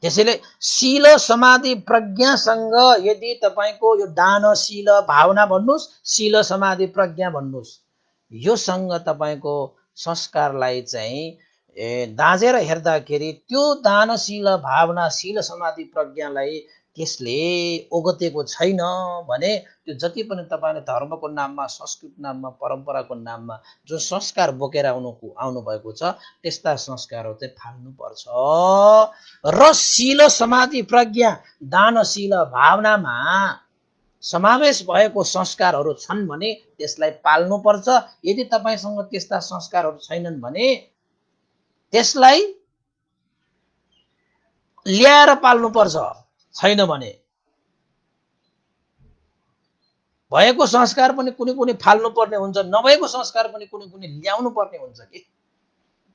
त्यसैले शील समाधि प्रज्ञासँग यदि तपाईको यो दानशील भावना भन्नुस्, शील समाधि प्रज्ञा भन्नुस्, यो सँग तपाईको संस्कारलाई चाहिँ दाँजेर हेर्दाखेरि त्यो दानशील भावना, शील समाधि प्रज्ञालाई त्यसले ओगतेको छैन भने त्यो जति पनि तपाईले धर्मको नाममा, संस्कृति नाममा, परम्पराको नाममा जो संस्कार बोकेर आउनु भएको छ, त्यस्ता संस्कारहरू चाहिँ फाल्नु पर्छ। र शील समाधि प्रज्ञा दानशील भावनामा समावेश भएको संस्कारहरू छन् भने त्यसलाई पाल्नु पर्छ। यदि तपाईसँग त्यस्ता संस्कारहरू छैनन् भने त्यसलाई ल्याएर पाल्नु पर्छ। छैन भने भएको संस्कार पनि कुनै कुनै फाल्नु पर्ने हुन्छ, नभएको संस्कार पनि कुनै कुनै ल्याउनु पर्ने हुन्छ के।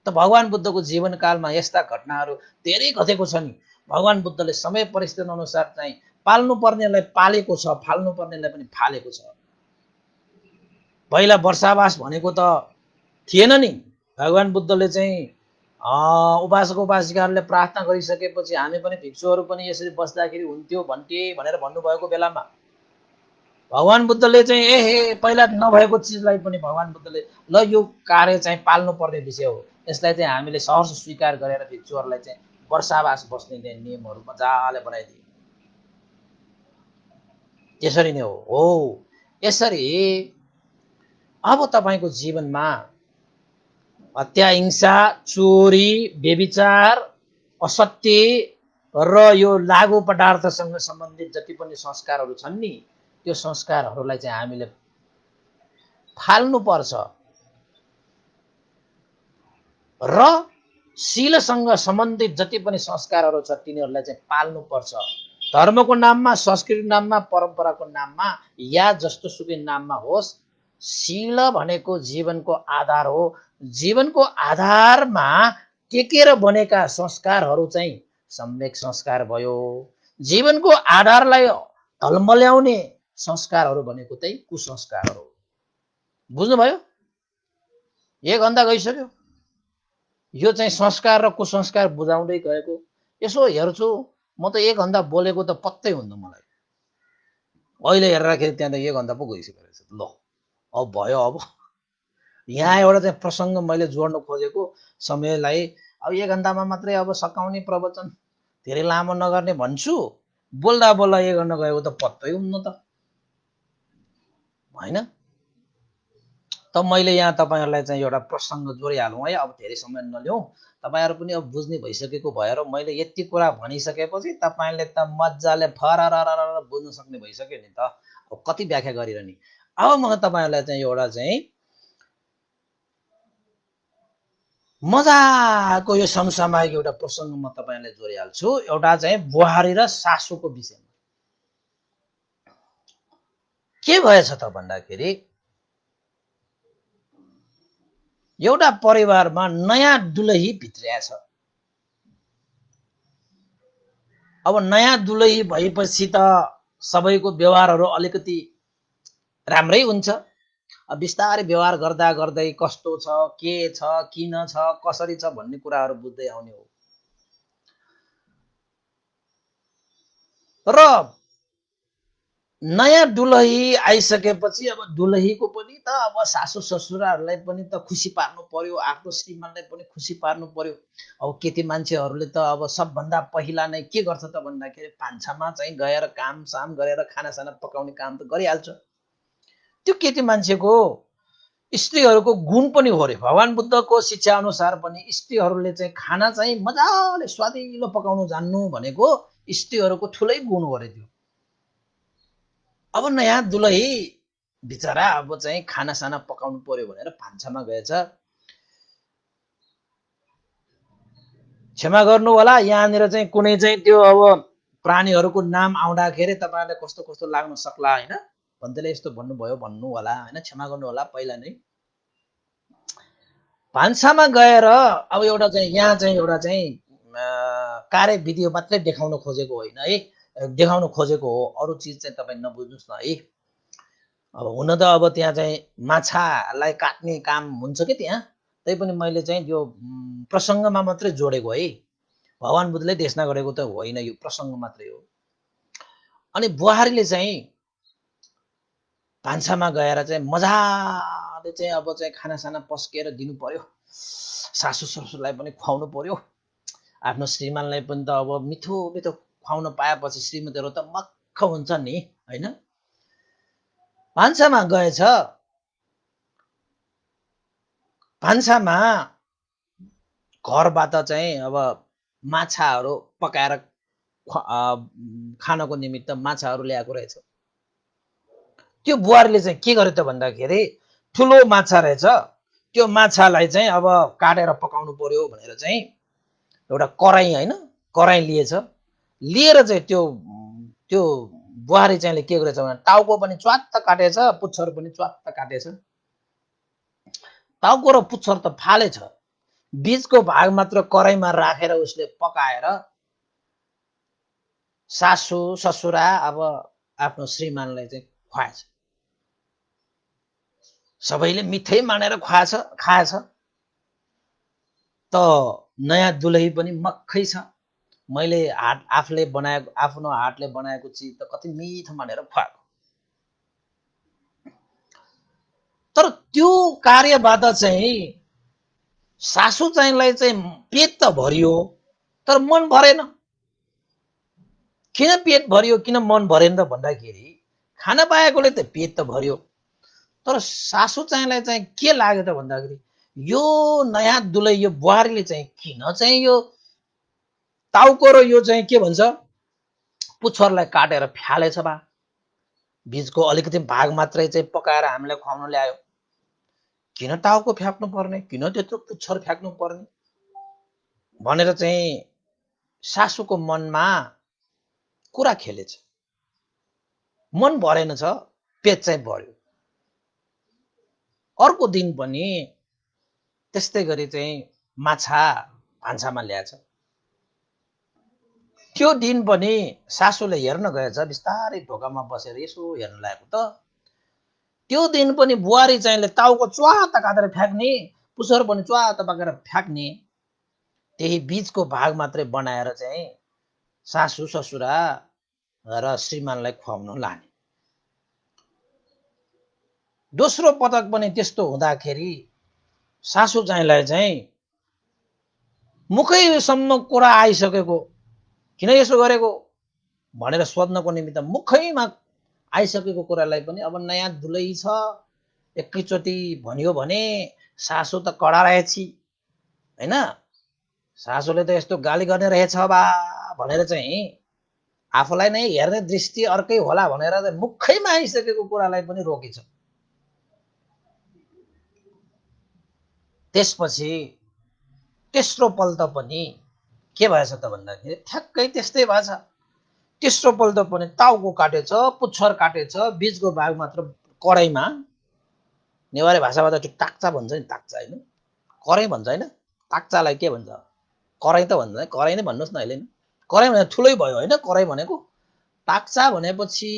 त भगवान बुद्धको जीवनकालमा यस्ता घटनाहरू धेरै घटेको छ नि। भगवान बुद्धले समय परिस्थिति अनुसार चाहिँ पाल्नु पर्नेलाई पालेको छ, फाल्नु पर्नेलाई पनि फालेको छ। पहिला वर्षावास भनेको त थिएन नि। भगवान बुद्धले चाहिँ उपासक उपासिकाहरूले प्रार्थना गरिसकेपछि हामी पनि भिक्षुहरू पनि यसरी बस्दाखेरि हुन्थ्यो भन्थे भनेर भन्नुभएको बेलामा भगवान बुद्धले चाहिँ पहिला नभएको चिजलाई पनि भगवान बुद्धले ल यो कार्य चाहिँ पाल्नु पर्ने विषय हो, यसलाई चाहिँ हामीले सहर्ष स्वीकार गरेर भिक्षुहरूलाई चाहिँ वर्षावास बस्ने नियमहरू मजाले बनाइदिए। त्यसरी नै हो। यसरी अब तपाईको जीवनमा हत्या, हिंसा, चोरी, व्यभिचार, असत्य र यो लागु पदार्थसँग सम्बन्धित जति पनि संस्कारहरू छन् नि, त्यो संस्कारहरूलाई चाहिँ हामीले फाल्नु पर्छ। र शीलसँग सम्बन्धित जति पनि संस्कारहरू छ तिनीहरूलाई चाहिँ पाल्नु पर्छ। धर्मको नाममा, संस्कृतिको नाममा, परम्पराको नाममा या जस्तो सुकै नाममा होस्, शील भनेको जीवनको आधार हो। जीवनको आधारमा टेकेर बनेका संस्कारहरू चाहिँ सम्यक संस्कार भयो। जीवनको आधारलाई ढलमल्याउने संस्कारहरू भनेको चाहिँ कुसंस्कार हो। बुझ्नुभयो? एक घण्टा गइसक्यो। यो चाहिँ संस्कार र कुसंस्कार बुझाउँदै गएको। यसो हेर्छु म त एक घण्टा बोलेको त पत्तै हुन्न मलाई। अहिले हेर्दाखेरि त्यहाँ त एक घण्टा पो गइसक्यो रहेछ। ल अब भयो। अब यहाँ एउटा चाहिँ प्रसङ्ग मैले जोड्न खोजेको समयलाई अब एक घण्टामा मात्रै अब सकाउने प्रवचन धेरै लामो नगर्ने भन्छु। बोल्दा बोल्दा एक घण्टा गएको त पत्तै हुन्न त हैन। त मैले यहाँ तपाईहरुलाई चाहिँ एउटा प्रसङ्ग जोडिहालौँ है। अब धेरै समय नलिउँ। तपाईहरु पनि अब बुझ्ने भइसकेको भएर मैले यति कुरा भनिसकेपछि तपाईले त मज्जाले फरररर बुझ्न सक्ने भइसक्यो नि त। अब कति व्याख्या गरिरहने। अब म तपाईहरुलाई चाहिँ एउटा चाहिँ मजाको यो समसामयिक एउटा प्रसङ्ग म तपाईहरुलाई जोडिहाल्छु। एउटा चाहिँ बुहारी र सासूको विषयमा। के भएछ त भन्दाखेरि एउटा परिवारमा नयाँ दुलही भित्रिया छ। अब नयाँ दुलही भएपछि त सबैको व्यवहारहरू अलिकति राम्रै हुन्छ। अब बिस्तारै व्यवहार गर्दा गर्दै कस्तो छ, के छ, किन छ, कसरी छ भन्ने कुराहरू बुझ्दै आउने हो। र नयाँ दुलही आइसकेपछि अब दुलहीको पनि त अब सासू ससुराहरूलाई पनि त खुसी पार्नु पर्यो, आफ्नो श्रीमानलाई पनि खुसी पार्नु पर्यो। अब केटी मान्छेहरूले त अब सबभन्दा पहिला नै के गर्छ त भन्दाखेरि भान्सामा चाहिँ गएर काम साम गरेर खानासाना पकाउने काम त गरिहाल्छ। त्यो केटी मान्छेको स्त्रीहरूको गुण पनि हो रे। भगवान बुद्धको शिक्षा अनुसार पनि स्त्रीहरूले चाहिँ खाना चाहिँ मजाले स्वादिलो पकाउनु जान्नु भनेको स्त्रीहरूको ठुलै गुण हो रे त्यो। अब नयाँ दुलही बिचरा अब चाहिँ खानासाना पकाउनु पर्यो भनेर भान्सामा गएछ। क्षमा गर्नु होला, यहाँनिर चाहिँ कुनै चाहिँ त्यो अब प्राणीहरूको नाम आउँदाखेरि तपाईँहरूले कस्तो कस्तो लाग्न सक्ला होइन, भन्दैले यस्तो भन्नुभयो भन्नु होला होइन, क्षमा गर्नु होला। पहिला नै भान्सामा गएर अब एउटा चाहिँ यहाँ चाहिँ एउटा चाहिँ कार्यविधि मात्रै देखाउन खोजेको होइन है, देखाउन खोजेको हो, अरू चिज चाहिँ तपाईँ नबुझ्नुहोस् न है। अब हुन त अब त्यहाँ चाहिँ माछालाई काट्ने काम हुन्छ कि त्यहाँ, त्यही पनि मैले चाहिँ यो प्रसङ्गमा मात्रै जोडेको है। भगवान बुद्धले देशना गरेको त होइन, यो प्रसङ्ग मात्रै हो। अनि बुहारीले चाहिँ भान्सामा गएर चाहिँ मजाले चाहिँ अब चाहिँ खानासाना पस्केर दिनु पर्यो, सासू ससुरलाई पनि खुवाउनु पर्यो, आफ्नो श्रीमानलाई पनि त अब मिठो मिठो खुवाउन पाएपछि श्रीमतीहरू त मक्ख हुन्छ नि होइन। भान्सामा गएछ, भान्सामा घरबाट चाहिँ अब माछाहरू पकाएर खानको निमित्त माछाहरू ल्याएको रहेछ। त्यो बुहारीले चाहिँ के गर्यो त भन्दाखेरि ठुलो माछा रहेछ, त्यो माछालाई चाहिँ अब काटेर पकाउनु पर्यो भनेर चाहिँ एउटा कराई होइन, कराई लिएछ। लिएर चाहिँ त्यो त्यो बुहारी चाहिँ के गरेछ भने टाउको पनि च्वात्त काटेछ, पुच्छर पनि च्वात्त काटेछ। टाउको र पुच्छर त फालेछ, बीचको भाग मात्र कराईमा राखेर उसले पकाएर सासू ससुरा अब आफ्नो श्रीमानलाई चाहिँ खुवाएछ। सबैले मिठै मानेर खाएछ। त नयाँ दुलही पनि मक्खै छ, मैले आफूले बनाएको आफ्नो हातले बनाएको चिज त कति मिठो मानेर खुवाएको। तर त्यो कार्यबाट चाहिँ सासू चाहिँलाई चाहिँ पेट त भरियो तर मन भरेन। किन पेट भरियो, किन मन भरेन त भन्दाखेरि खाना पाएकोले त पेट त भरियो, तर सासू चाहिँलाई चाहिँ के लाग्यो त भन्दाखेरि यो नयाँ दुलै यो बुहारीले चाहिँ किन चाहिँ यो टाउको र यो चाहिँ के भन्छ पुच्छरलाई काटेर फ्यालेछ बा, बीचको अलिकति भाग मात्रै चाहिँ पकाएर हामीलाई खुवाउन ल्यायो, किन टाउको फ्याक्नु पर्ने, किन त्यत्रो पुच्छर फ्याक्नु पर्ने भनेर चाहिँ सासूको मनमा कुरा खेलेछ। मन भरेन छ, पेट चाहिँ भर्यो। अर्को दिन पनि त्यस्तै गरी चाहिँ माछा भान्सामा ल्याएछ। त्यो दिन पनि सासूले हेर्न गएछ, बिस्तारै ढोकामा बसेर यसो हेर्न लागेको त त्यो दिन पनि बुहारी चाहिँले टाउको च्वात काटेर फ्याक्ने, पुच्छर पनि च्वात पाकेर फ्याक्ने, त्यही बीचको भाग मात्रै बनाएर चाहिँ सासू ससुरा र श्रीमानलाई खुवाउन लाने। दोस्रो पटक पनि त्यस्तो हुँदाखेरि सासू चाहिँलाई चाहिँ मुखैसम्म कुरा आइसकेको, किन यसो गरेको भनेर सोध्नको निमित्त मुखैमा आइसकेको कुरालाई पनि अब नयाँ दुलै छ, एकैचोटि भन्यो भने सासू त कडा रहेछ होइन, सासूले त यस्तो गाली गर्ने रहेछ बा भनेर चाहिँ आफूलाई नै हेर्ने दृष्टि अर्कै होला भनेर मुखैमा आइसकेको कुरालाई पनि रोकेछ। त्यसपछि तेस्रो पल्ट पनि के भएछ त भन्दाखेरि ठ्याक्कै त्यस्तै भएछ। तेस्रो पल्ट पनि टाउको काटेछ, पुच्छर काटेछ, बीचको भाग मात्र कराईमा, नेवारी भाषाबाट त्यो टाक्चा भन्छ नि, टाक्चा होइन, करै भन्छ होइन, ताक्चालाई के भन्छ, कराई त भन्छ, कराई नै भन्नुहोस् न अहिले नि। कराई भने ठुलै भयो होइन, कराई भनेको। ताक्चा भनेपछि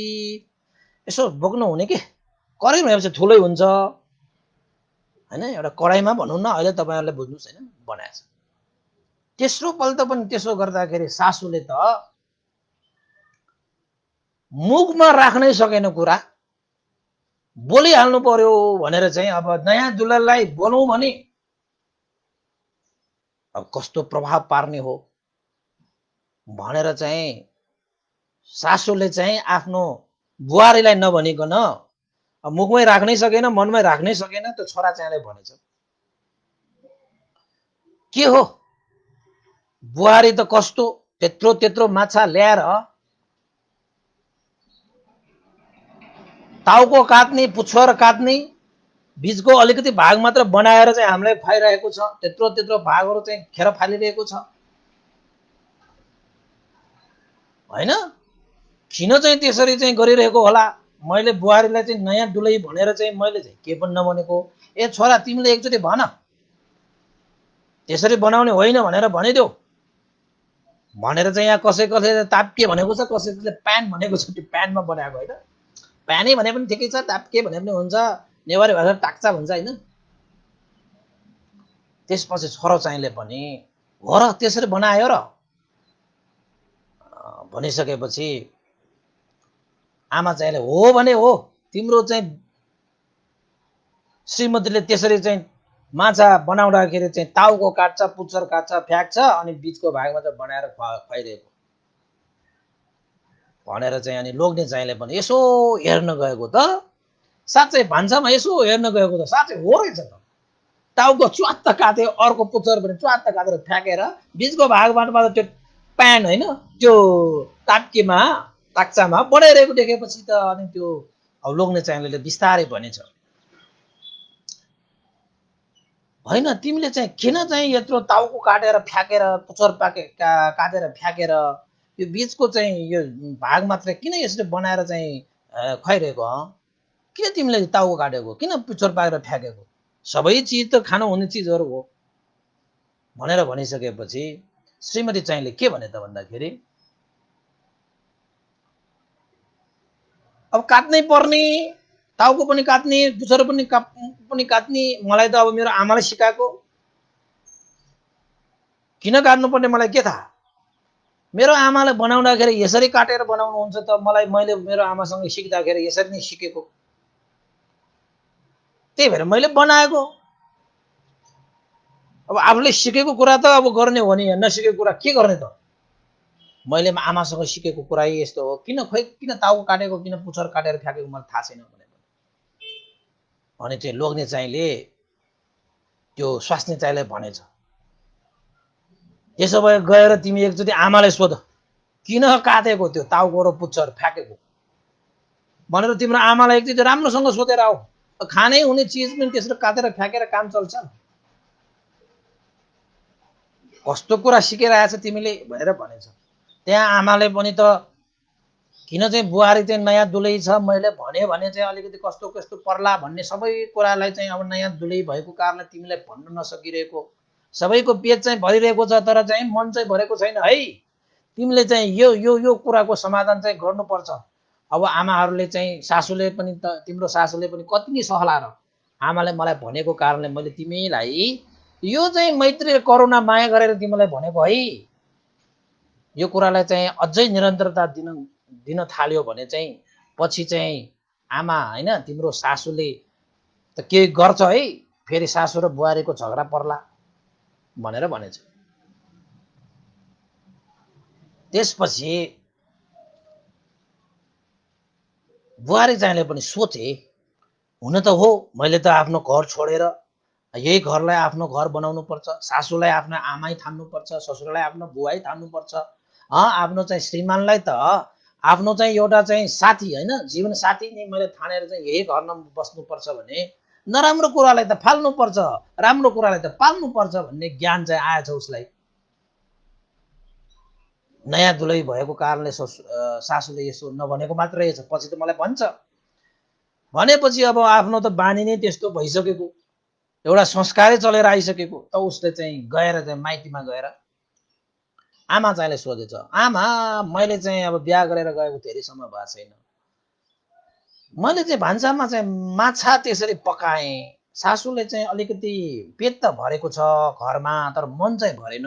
यसो बोक्नु हुने के, कराई भनेपछि ठुलै हुन्छ होइन, एउटा कराईमा भनौँ न, अहिले तपाईँहरूले बुझ्नुहोस् होइन, बनाएछ। तेस्रो पल्ट पनि त्यसो गर्दाखेरि सासूले त मुखमा राख्नै सकेन कुरा, बोलिहाल्नु पर्यो भनेर चाहिँ अब नयाँ दुलहालाई बोलाउँ भने अब कस्तो प्रभाव पार्ने हो भनेर चाहिँ सासूले चाहिँ आफ्नो बुहारीलाई नभनिकन मुखमै राख्नै सकेन, मनमै राख्नै सकेन, त्यो छोरा चाहिँले भनेछ। के हो बुहारी त कस्तो, त्यत्रो त्यत्रो माछा ल्याएर टाउको काट्ने, पुच्छर काट्ने, बीचको अलिकति भाग मात्र बनाएर चाहिँ हामीलाई खुवाइरहेको छ, त्यत्रो त्यत्रो भागहरू चाहिँ खेर फालिरहेको छ होइन। किन चाहिँ त्यसरी चाहिँ गरिरहेको होला। मैले बुहारीलाई चाहिँ नयाँ दुलै भनेर चाहिँ मैले चाहिँ के पनि नभनेको। ए छोरा तिमीले एकचोटि भन, त्यसरी बनाउने होइन भनेर भनिदेऊ भनेर चाहिँ यहाँ कसै कसैले ताप्के भनेको छ, कसैले प्यान भनेको छ, त्यो प्यानमा बनाएको होइन। प्यानै भने पनि ठिकै छ, ताप्के भने पनि हुन्छ, नेवारी भाषा टाक्चा भन्छ होइन। त्यसपछि छोरो चाहिँले पनि हो र त्यसरी बनायो र भनिसकेपछि आमा चाहिँले हो भने हो, तिम्रो चाहिँ श्रीमतीले त्यसरी चाहिँ माछा बनाउँदाखेरि चाहिँ टाउको काट्छ, पुच्छर काट्छ, फ्याक्छ, अनि बीचको भागमा चाहिँ बनाएर खुवाइरहेको भनेर चाहिँ अनि लोग्ने चाहिँले पनि यसो हेर्न गएको त साँच्चै भान्सामा यसो हेर्न गएको त साँच्चै हो रहेछ त। टाउको च्वात्त काट्यो, अर्को पुच्छर पनि च्वात्त काटेर फ्याँकेर बीचको भागबाट त्यो प्यान होइन, त्यो ताप्केमा ताक्चामा बनाइरहेको देखेपछि त अनि त्यो अब लोग्ने चाहिँले बिस्तारै भनेछ, होइन तिमीले चाहिँ किन चाहिँ यत्रो टाउको काटेर फ्याँकेर, पुच्छर काटेर फ्याँकेर यो बीचको चाहिँ यो भाग मात्र किन यसरी बनाएर चाहिँ खुवाइरहेको, किन तिमीले टाउको काटेको, किन पुच्छर पाकेर फ्याँकेको, सबै चिज त खानु हुने चिजहरू हो भनेर भनिसकेपछि श्रीमती चाहिँले के भने त भन्दाखेरि अब काट्नै पर्ने, टाउको पनि काट्ने, पुच्छर पनि काट्ने, मलाई त अब मेरो आमाले सिकाएको, किन काट्नुपर्ने मलाई के थाहा, मेरो आमाले बनाउँदाखेरि यसरी काटेर बनाउनुहुन्छ त मैले मेरो आमासँग सिक्दाखेरि यसरी नै सिकेको, त्यही भएर मैले बनाएको। अब आफूले सिकेको कुरा त अब गर्ने हो नि, नसिकेको कुरा के गर्ने त, मैले आमासँग सिकेको कुरा यस्तो हो, किन खोइ किन टाउको काटेको, किन पुच्छर काटेर फ्याँकेको मलाई थाहा छैन भनेको। अनि चाहिँ लोग्ने चाहिँले त्यो स्वास्नी चाहिँले भनेछ, त्यसो भए गएर तिमी एकचोटि आमालाई सोध किन काटेको त्यो टाउको र पुच्छर फ्याँकेको भनेर तिम्रो आमालाई एकचोटि राम्रोसँग सोधेर आऊ, खानै हुने चिज पनि त्यसरी काटेर फ्याँकेर काम चल्छ, कस्तो कुरा सिकेर आएछ तिमीले भनेर भनेछ। त्यहाँ आमाले पनि त किन चाहिँ बुहारी चाहिँ नयाँ दुलै छ, मैले भने चाहिँ अलिकति कस्तो कस्तो पर्ला भन्ने सबै कुरालाई चाहिँ अब नयाँ दुलै भएको कारणले तिमीलाई भन्न नसकिरहेको, सबैको पेट चाहिँ भरिरहेको छ तर चाहिँ मन चाहिँ भरेको छैन है, तिमीले चाहिँ यो यो यो कुराको समाधान चाहिँ गर्नुपर्छ। अब आमाहरूले चाहिँ सासूले पनि त तिम्रो सासूले पनि कति नै सहला र, आमाले मलाई भनेको कारणले मैले तिमीलाई यो चाहिँ मैत्री करुणा माया गरेर तिमीलाई भनेको है, यो कुरालाई चाहिँ अझै निरन्तरता दिन थाल्यो भने चाहिँ पछि चाहिँ आमा होइन तिम्रो सासूले त के गर्छ है, फेरि सासू र बुहारीको झगडा पर्ला भनेर भनेछ। त्यसपछि बुहारी चाहिँले पनि सोचे, हुन त हो मैले त आफ्नो घर छोडेर यही घरलाई आफ्नो घर बनाउनु पर्छ, सासूलाई आफ्नो आमै ठान्नुपर्छ, ससुरालाई आफ्नो बुवाई ठान्नुपर्छ, आफ्नो चाहिँ श्रीमानलाई त आफ्नो चाहिँ एउटा चाहिँ साथी होइन जीवन साथी नै मैले ठानेर चाहिँ यही घरमा बस्नुपर्छ भने नराम्रो कुरालाई त फाल्नुपर्छ, राम्रो कुरालाई त पाल्नुपर्छ भन्ने ज्ञान चाहिँ आएछ उसलाई। नयाँ दुलै भएको कारणले सासूले यसो नभनेको मात्रै छ, पछि त मलाई भन्छ भनेपछि अब आफ्नो त बानी नै त्यस्तो भइसकेको, एउटा संस्कारै चलेर आइसकेको त उसले चाहिँ गएर चाहिँ माइतीमा गएर आमा चाहिँले सोधेछ, आमा मैले चाहिँ अब बिहा गरेर गएको धेरै समय भएको छैन, मैले चाहिँ भान्सामा चाहिँ माछा त्यसरी पकाएँ, सासूले चाहिँ अलिकति पेट त भरेको छ घरमा तर मन चाहिँ भरेन,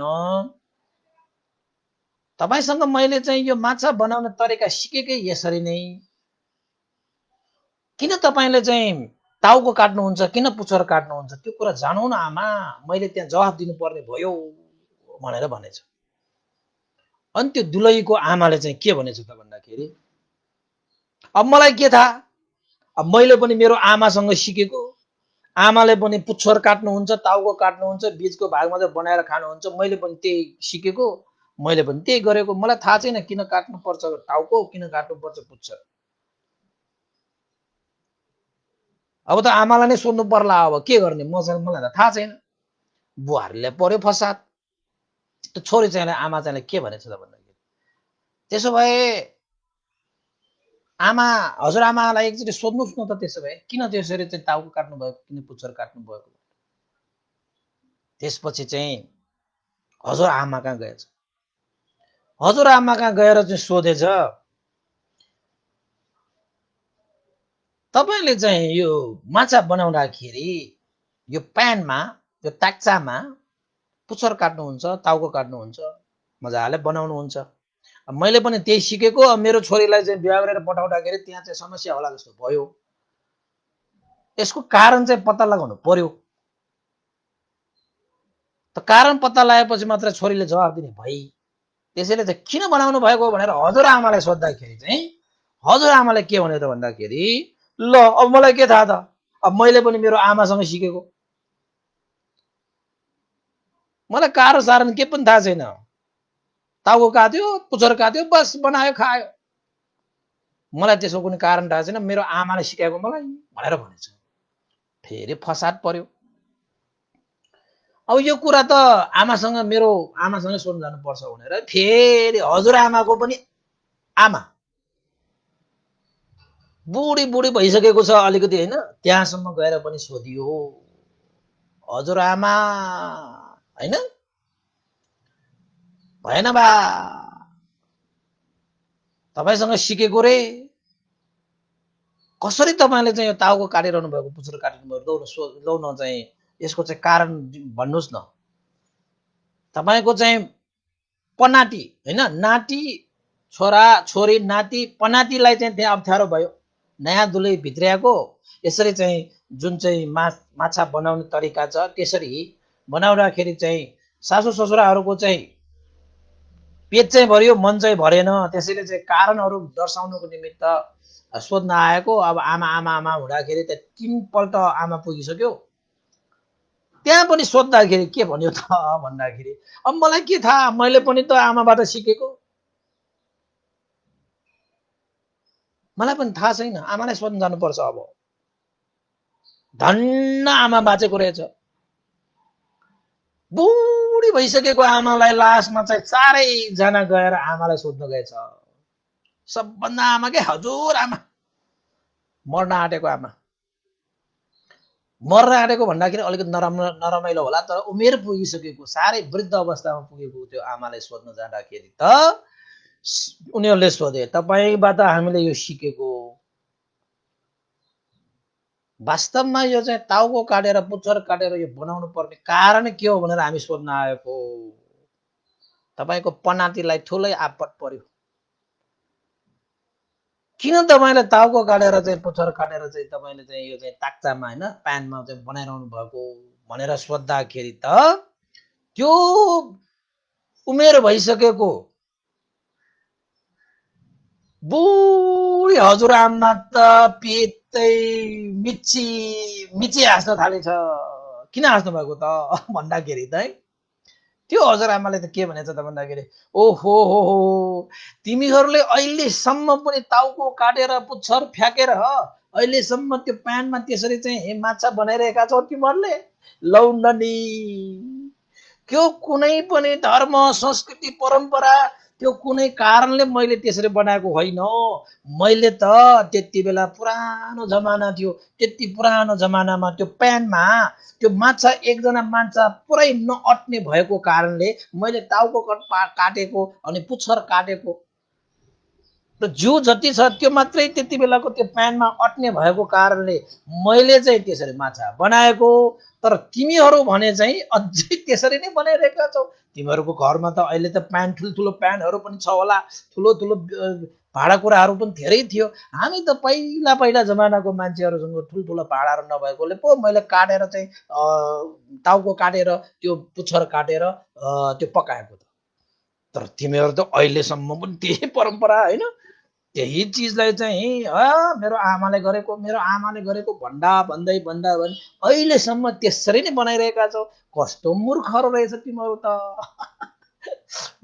तपाईसँग मैले चाहिँ यो माछा बनाउने तरिका सिकेकै यसरी नै, किन तपाईँले चाहिँ टाउको काट्नुहुन्छ, किन पुच्छर काट्नुहुन्छ, त्यो कुरा जानौ न आमा, मैले त्यहाँ जवाफ दिनुपर्ने भयो भनेर भनेछ। अनि त्यो दुलहीको आमाले चाहिँ के भनेछ त भन्दाखेरि, अब मलाई के थाहा, अब मैले पनि मेरो आमासँग सिकेको, आमाले पनि पुच्छर काट्नुहुन्छ, टाउको काट्नुहुन्छ, बीचको भागमा चाहिँ बनाएर खानुहुन्छ, मैले पनि त्यही सिकेको, मैले पनि त्यही गरेको, मलाई थाहा छैन किन काट्नुपर्छ टाउको, किन काट्नुपर्छ पुच्छर। अब त आमालाई नै सोध्नु पर्ला, अब के गर्ने, मलाई त थाहा छैन। बुहारीले पर्यो फसाद। त्यो छोरी चाहिँ आमा चाहिँ के भनेछ त भन्दाखेरि, त्यसो भए आमा, हजुरआमालाई एकचोटि सोध्नुहोस् न त, त्यसो भए किन त्यसरी चाहिँ टाउको काट्नु भएको, किन पुच्छर काट्नु भएको। त्यसपछि चाहिँ हजुरआमा कहाँ गएछ, हजुरआमा कहाँ गएर चाहिँ सोधेछ, तपाईँले चाहिँ यो माछा बनाउँदाखेरि यो प्यानमा, यो ताक्चामा पुच्छर काट्नुहुन्छ, टाउको काट्नुहुन्छ, मजाले बनाउनुहुन्छ, मैले पनि त्यही सिकेको, अब मेरो छोरीलाई चाहिँ बिहा गरेर पठाउँदाखेरि त्यहाँ चाहिँ समस्या होला जस्तो भयो, यसको कारण चाहिँ पत्ता लगाउनु पर्यो। त कारण पत्ता लगाएपछि मात्र छोरीले जवाफ दिने भई, त्यसैले चाहिँ किन बनाउनु भएको भनेर हजुरआमालाई सोद्धाखेरि चाहिँ हजुरआमाले के भने त भन्दाखेरि, ल अब मलाई के थाहा त, अब मैले पनि मेरो आमासँग सिकेको, मलाई कारण सारण के पनि थाहा छैन, टाउको काट्यो, पुच्छर काट्यो, बस बनायो खायो, मलाई त्यसको कुनै कारण थाहा छैन, मेरो आमाले सिकाएको मलाई भनेर भनेछ। फेरि फसाद पर्यो। अब यो कुरा त आमासँग, मेरो आमासँग सोध्न जानुपर्छ भनेर फेरि हजुरआमाको पनि आमा बुढी बुढी भइसकेको छ अलिकति होइन, त्यहाँसम्म गएर पनि सोधियो, हजुरआमा होइन भएन बा, तपाईँसँग सिकेको रे, कसरी तपाईँले चाहिँ यो टाउको काटिरहनु भएको, पुच्छर काटिरहनु भएको, लौ न चाहिँ यसको चाहिँ कारण भन्नुहोस् न, तपाईँको चाहिँ पनाति होइन, नाति, छोरा छोरी नाति, पनातिलाई चाहिँ त्यहाँ अप्ठ्यारो भयो, नयाँ दुलै भित्र्याएको, यसरी चाहिँ जुन चाहिँ माछा बनाउने तरिका छ त्यसरी बनाउँदाखेरि चाहिँ सासू ससुराहरूको चाहिँ पेट चाहिँ भरियो, मन चाहिँ भरेन, त्यसैले चाहिँ कारणहरू दर्शाउनुको निमित्त सोध्न आएको। अब आमा आमा आमा हुँदाखेरि त 3 पल्ट आमा पुगिसक्यो, त्यहाँ पनि सोद्धाखेरि के भन्यो त भन्दाखेरि, अब मलाई के थाहा, मैले पनि त आमाबाट सिकेको, मलाई पनि थाहा छैन, आमालाई सोध्न जानुपर्छ। अब धन्न आमा बाँचेको रहेछ, बुढी भइसकेको आमालाई लास्टमा चाहिँ 4 जना गएर आमालाई सोध्न गएछ, सबभन्दा आमा के हजुर आमा, मर्न आँटेको आमा, मर्न आँटेको भन्दाखेरि अलिकति नरमाइलो होला, तर उमेर पुगिसकेको, साह्रै वृद्ध अवस्थामा पुगेको त्यो आमालाई सोध्न जाँदाखेरि त उनीहरूले सोधे, तपाईँबाट हामीले यो सिकेको, वास्तवमा यो चाहिँ टाउको काटेर पुच्छर काटेर यो बनाउनु पर्ने कारण के हो भनेर हामी सोध्न आएको, तपाईँको पनातिलाई ठुलै आपत पर्यो, किन तपाईँले टाउको काटेर चाहिँ पुच्छर काटेर चाहिँ तपाईँले चाहिँ यो चाहिँ ताक्चामा होइन प्यानमा चाहिँ बनाइरहनु भएको भनेर सोद्धाखेरि त त्यो उमेर भइसकेको बुढी हजुरआमा त पेटै मिची मिची हाँस्न थालेछ, किन हाँस्नु भएको त भन्दाखेरि त है, त्यो हजुरआमाले त के भनेछ त भन्दाखेरि, ओहो हो हो, तिमीहरूले अहिलेसम्म पनि टाउको काटेर पुच्छर फ्याँकेर अहिलेसम्म त्यो प्यानमा त्यसरी चाहिँ माछा बनाइरहेका छौ तिमीहरूले, लौ न नि, त्यो कुनै पनि धर्म संस्कृति परम्परा त्यो कुनै कारणले मैले त्यसरी बनाएको होइन। मैले त त्यति बेला पुरानो जमाना थियो, त्यति पुरानो जमानामा त्यो प्यानमा त्यो माछा एकजना माछा पुरै नअट्ने भएको कारणले मैले टाउको काटेको अनि पुच्छर काटेको र जिउ जति छ त्यो मात्रै त्यति बेलाको त्यो प्यानमा अट्ने भएको कारणले मैले चाहिँ त्यसरी माछा बनाएको। तर तिमीहरू भने चाहिँ अझै त्यसरी नै बनाइरहेका छौ। तिमीहरूको घरमा त अहिले त प्यान ठुल्ठुलो प्यानहरू पनि छ होला, ठुलो ठुलो भाँडाकुँडाहरू पनि धेरै थियो। हामी त पहिला पहिला जमानाको मान्छेहरूसँग ठुल्ठुलो भाँडाहरू नभएकोले पो मैले काटेर चाहिँ टाउको काटेर त्यो पुच्छर काटेर त्यो पकाएको। तर तिमीहरू त अहिलेसम्म पनि त्यही परम्परा होइन, त्यही चिजलाई चाहिँ मेरो आमाले गरेको भन्दा भन्दै अहिलेसम्म त्यसरी नै बनाइरहेका छौ। कस्तो मूर्खहरू रहेछ तिमीहरू त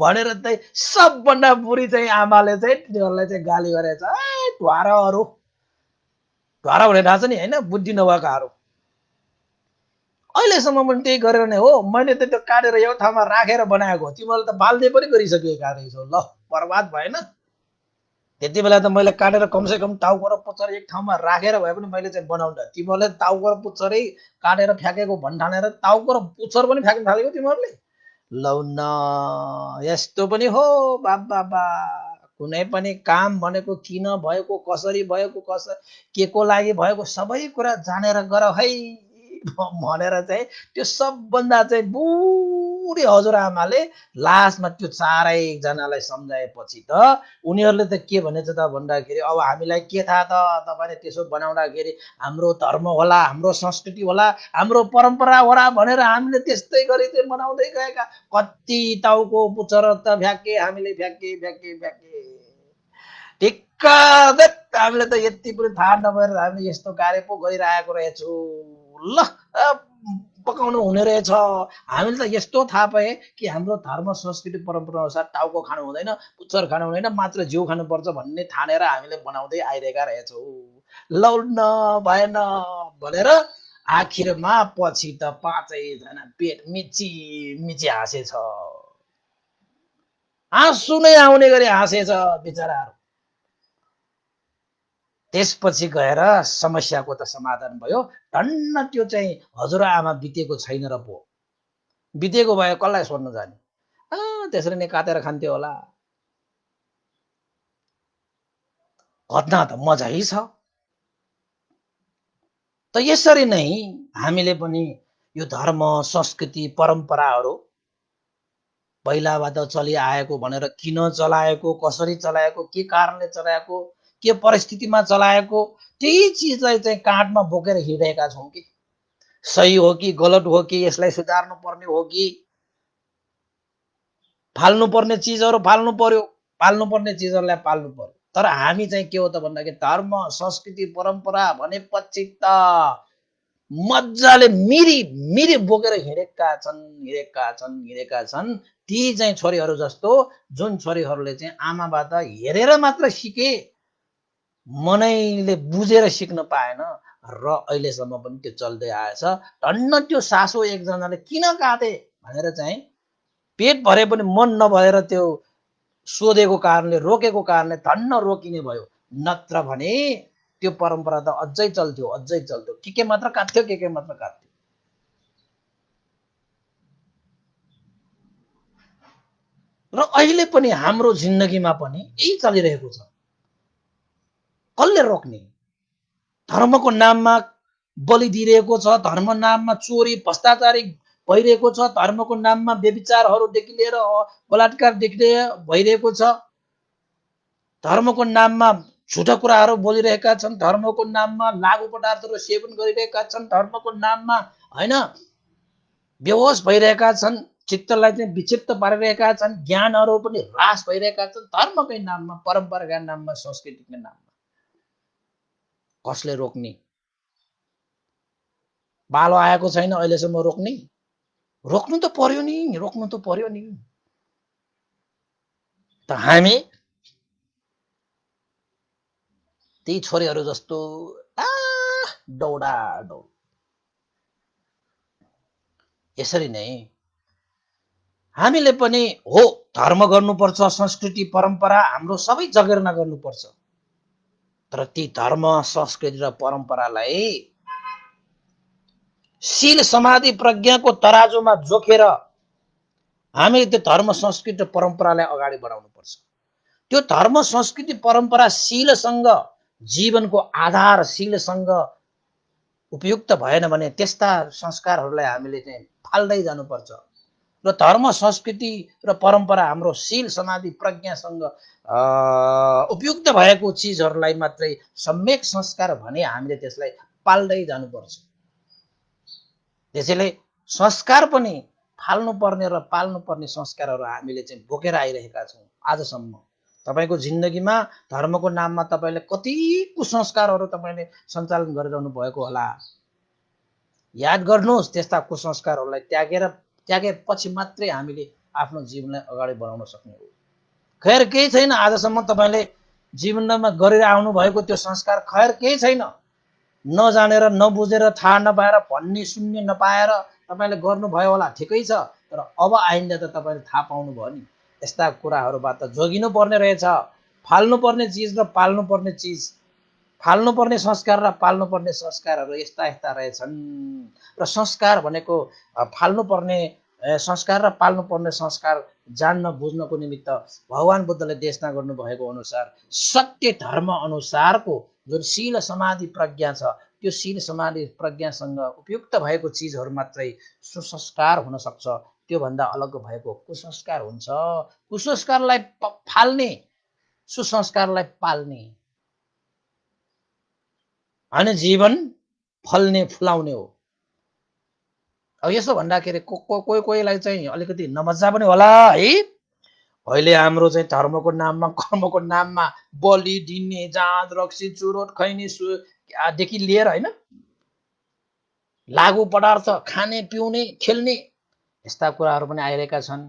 भनेर चाहिँ सबभन्दा बुढी चाहिँ आमाले चाहिँ तिनीहरूलाई चाहिँ गाली गरेछ। ढ्वाराहरू, ढ्वारा भने थाहा छ नि होइन, बुद्धि नभएकाहरू। अहिलेसम्म पनि त्यही गरेर नै हो। मैले त त्यो काटेर एउटा ठाउँमा राखेर बनाएको, तिमीहरूले त बाल्ने पनि गरिसकेका रहेछौ। ल बर्बाद भएन? त्यति बेला त मैले काटेर कमसेकम टाउको र पुच्छर एक ठाउँमा राखेर भए पनि मैले चाहिँ बनाउँदा, तिमीहरूले टाउको र पुच्छरै काटेर फ्याँकेको भन्ठानेर टाउको र पुच्छर पनि फ्याँक्न थालेको तिमीहरूले। लौ न, यस्तो पनि हो बाबा। कुनै पनि काम भनेको किन भएको, कसरी भएको, के को लागि भएको सबै कुरा जानेर गर है भनेर चाहिँ त्यो सबभन्दा चाहिँ बुढी हजुरआमाले लास्टमा त्यो चारैजनालाई सम्झाएपछि त उनीहरूले त के भनेछ त भन्दाखेरि, अब हामीलाई के थाहा त तपाईँले त्यसो बनाउँदाखेरि हाम्रो धर्म होला, हाम्रो संस्कृति होला, हाम्रो परम्परा होला भनेर हामीले त्यस्तै गरी चाहिँ बनाउँदै गएका। कति टाउको पुच्छर त फ्याँके हामीले, फ्याँके टिक्क हामीले त यति पनि थाहा नभएर हामीले यस्तो कार्य पो गरिरहेको रहेछु। ल पकाउनु हुने रहेछ। हामीले त यस्तो थाहा पाए कि हाम्रो धर्म संस्कृति परम्परा अनुसार टाउको खानु हुँदैन, पुच्छर खानु हुँदैन, मात्र जिउ खानुपर्छ भन्ने ठानेर हामीले बनाउँदै आइरहेका रहेछौँ। लौ न भएन भनेर आखिरमा पछि त पाँचैजना पेट मिची मिची हाँसेछ। आँसु नै आउने गरी हाँसेछ बिचराहरू। त्यसपछि गएर समस्याको त समाधान भयो। धन्न त्यो चाहिँ हजुरआमा बितेको छैन र पो, बितेको भए कसलाई सोध्न जाने? त्यसरी नै काटेर खान्थ्यो होला। घटना त मजै छ। त यसरी नै हामीले पनि यो धर्म संस्कृति परम्पराहरू पहिलाबाट चलिआएको भनेर किन चलाएको, कसरी चलाएको, के कारणले चलाएको, के परिस्थितिमा चलाएको, त्यही चिजलाई चाहिँ काँधमा बोकेर हिँडेका छौँ कि सही हो कि गलत हो कि यसलाई सुधार्नु पर्ने हो कि फाल्नु पर्ने चिजहरू फाल्नु पर्यो, पाल्नु पर्ने चिजहरूलाई पाल्नु पर्यो। तर हामी चाहिँ के हो त भन्दाखेरि धर्म संस्कृति परम्परा भनेपछि त मजाले मिरी बोकेर हिँडेका छन् ती चाहिँ छोरीहरू जस्तो जुन छोरीहरूले चाहिँ आमाबाट हेरेर मात्र सिके, मनैले बुझेर सिक्न पाएन र अहिलेसम्म पनि त्यो चल्दै आएछ। धन्न त्यो सासू एकजनाले किन काटे भनेर चाहिँ पेट भरे पनि मन नभएर त्यो सोधेको कारणले, रोकेको कारणले धन्न रोकिने भयो। नत्र भने त्यो परम्परा त अझै चल्थ्यो। के मात्र काट्थ्यो, के मात्र काट्थ्यो। र अहिले पनि हाम्रो जिन्दगीमा पनि यही चलिरहेको छ। कसले रोक्ने? धर्मको नाममा बलि दिइरहेको छ, धर्म नाममा चोरी भ्रष्टाचारी भइरहेको छ, धर्मको नाममा व्यभिचारहरूदेखि लिएर बलात्कारदेखि लिएर भइरहेको छ, धर्मको नाममा झुटा कुराहरू बोलिरहेका छन्, धर्मको नाममा लागु पदार्थहरू सेवन गरिरहेका छन्, धर्मको नाममा होइन बेहोस भइरहेका छन्, चित्तलाई चाहिँ विक्षिप्त पारिरहेका छन्, ज्ञानहरू पनि ह्रास भइरहेका छन् धर्मकै नाममा, परम्पराका नाममा, संस्कृतिको नाममा। कसले रोक्ने? बालो आएको छैन अहिलेसम्म रोक्ने? रोक्नु त पर्यो नि। त हामी ती छोरीहरू जस्तो दौडा दौड यसरी नै हामीले पनि हो धर्म गर्नुपर्छ, संस्कृति परम्परा हाम्रो सबै जगेर्ना गर्नुपर्छ, तर ती धर्म संस्कृति र परम्परालाई शील समाधि प्रज्ञाको तराजुमा जोखेर हामीले त्यो धर्म संस्कृति र परम्परालाई अगाडि बढाउनुपर्छ। त्यो धर्म संस्कृति परम्परा शीलसँग जीवनको आधारशीलसँग उपयुक्त भएन भने त्यस्ता संस्कारहरूलाई हामीले चाहिँ फाल्दै जानुपर्छ र धर्म संस्कृति र परम्परा हाम्रो शील समाधि प्रज्ञासँग उपयुक्त भएको चिजहरूलाई मात्रै सम्यक संस्कार भने हामीले त्यसलाई पाल्दै जानुपर्छ। त्यसैले संस्कार पनि फाल्नुपर्ने र पाल्नुपर्ने संस्कारहरू हामीले चाहिँ बोकेर आइरहेका छौँ आजसम्म। तपाईको जिन्दगीमा धर्मको नाममा तपाईले कति कुसंस्कारहरू तपाईले सञ्चालन गरिरहनु भएको होला। याद गर्नुहोस्, त्यस्ता कुसंस्कारहरूलाई त्यागेपछि मात्रै हामीले आफ्नो जीवनलाई अगाडि बढाउन सक्ने हो। खैर केही छैन, आजसम्म तपाईले जीवनमा गरेर आउनु भएको त्यो संस्कार खैर केही छैन, नजानेर नबुझेर थाहा नपाएर भन्ने सुन्ने नपाएर तपाईले गर्नुभयो होला, ठिकै छ। तर अब आइन्दा त तपाईले थाहा पाउनुभयो नि यस्ता कुराहरूबाट जोगिनु पर्ने रहेछ। फाल्नुपर्ने चिज र पाल्नुपर्ने चिज, फाल्नुपर्ने संस्कार र पाल्नुपर्ने संस्कारहरू यस्ता यस्ता रहेछन्। र संस्कार भनेको फाल्नुपर्ने संस्कार र पाल्नुपर्ने संस्कार जान्न बुझ्नको निमित्त भगवान बुद्धले देशना गर्नुभएको अनुसार सत्य धर्म अनुसारको जुन शील समाधि प्रज्ञा छ, त्यो शील समाधि प्रज्ञासँग उपयुक्त भएको चिजहरू मात्रै सुसंस्कार हुन सक्छ। त्योभन्दा अलग भएको कुसंस्कार हुन्छ। कुसंस्कारलाई फाल्ने, सुसंस्कारलाई पाल्ने अनि जीवन फल्ने फुलाउने हो। अब यसो भन्दाखेरि कोहीलाई चाहिँ अलिकति नमजा पनि होला है। अहिले हाम्रो चाहिँ धर्मको नाममा कर्मको नाममा बलि दिने, जाँड रक्सी चुरोट खैने देखि लिएर होइन लागु पदार्थ खाने पिउने खेल्ने यस्ता कुराहरू पनि आइरहेका छन्।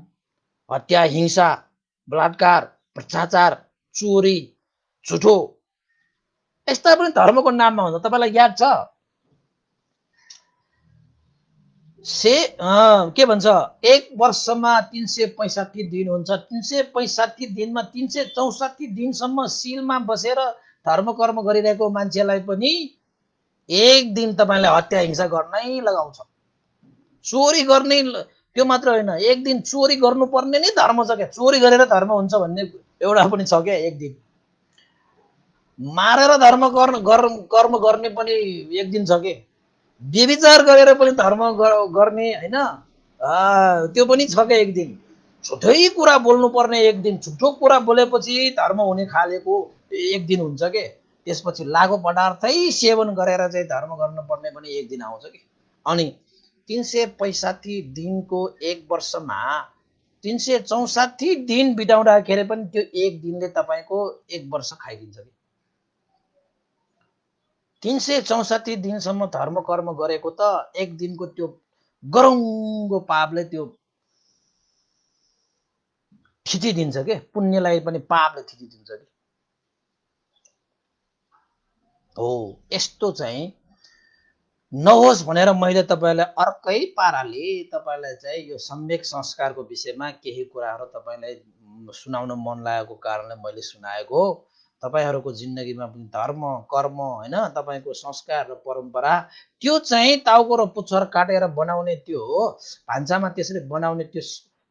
हत्या, हिंसा, बलात्कार, भ्रष्टाचार, चोरी, झुठो यस्ता पनि धर्मको नाममा हुन्छ। तपाईलाई याद छ के भन्छ, एक वर्षमा 365 दिन हुन्छ। 365 दिनमा 364 दिनसम्म सिलमा बसेर धर्म कर्म गरिरहेको मान्छेलाई पनि एक दिन तपाईँले हत्या हिंसा गर्नै लगाउँछ। चोरी गर्ने त्यो मात्र होइन, एक दिन चोरी गर्नुपर्ने नै धर्म छ क्या। चोरी गरेर धर्म हुन्छ भन्ने एउटा पनि छ क्या। एक दिन मारेर धर्म कर्म गर्ने पनि एक दिन छ के। व्यभिचार गरेर पनि धर्म गर्ने होइन, त्यो पनि छ क्या एक दिन। झुठै कुरा बोल्नु पर्ने एक दिन, झुठो कुरा बोलेपछि धर्म हुने खालेको एक दिन हुन्छ के। त्यसपछि लागु पदार्थै सेवन गरेर चाहिँ धर्म गर्नुपर्ने पनि एक दिन आउँछ कि। अनि 365 दिनको एक वर्षमा 364 दिन बिताउँदाखेरि पनि त्यो एक दिनले तपाईँको एक वर्ष खाइदिन्छ कि। 364 दिनसम्म धर्म कर्म गरेको त एक दिनको त्यो गरौँगो पापले त्यो थिचिदिन्छ के। पुण्यलाई पनि पापले थिचिदिन्छ कि। हो, यस्तो चाहिँ नहोस् भनेर मैले तपाईँलाई अर्कै पाराले तपाईँलाई चाहिँ यो सम्यक संस्कारको विषयमा केही कुराहरू तपाईँलाई सुनाउन मन लागेको कारणले मैले सुनाएको। तपाईहरूको जिन्दगीमा पनि धर्म कर्म होइन, तपाईँको संस्कार र परम्परा त्यो चाहिँ टाउको र पुच्छर काटेर बनाउने त्यो हो, भान्सामा त्यसरी बनाउने त्यो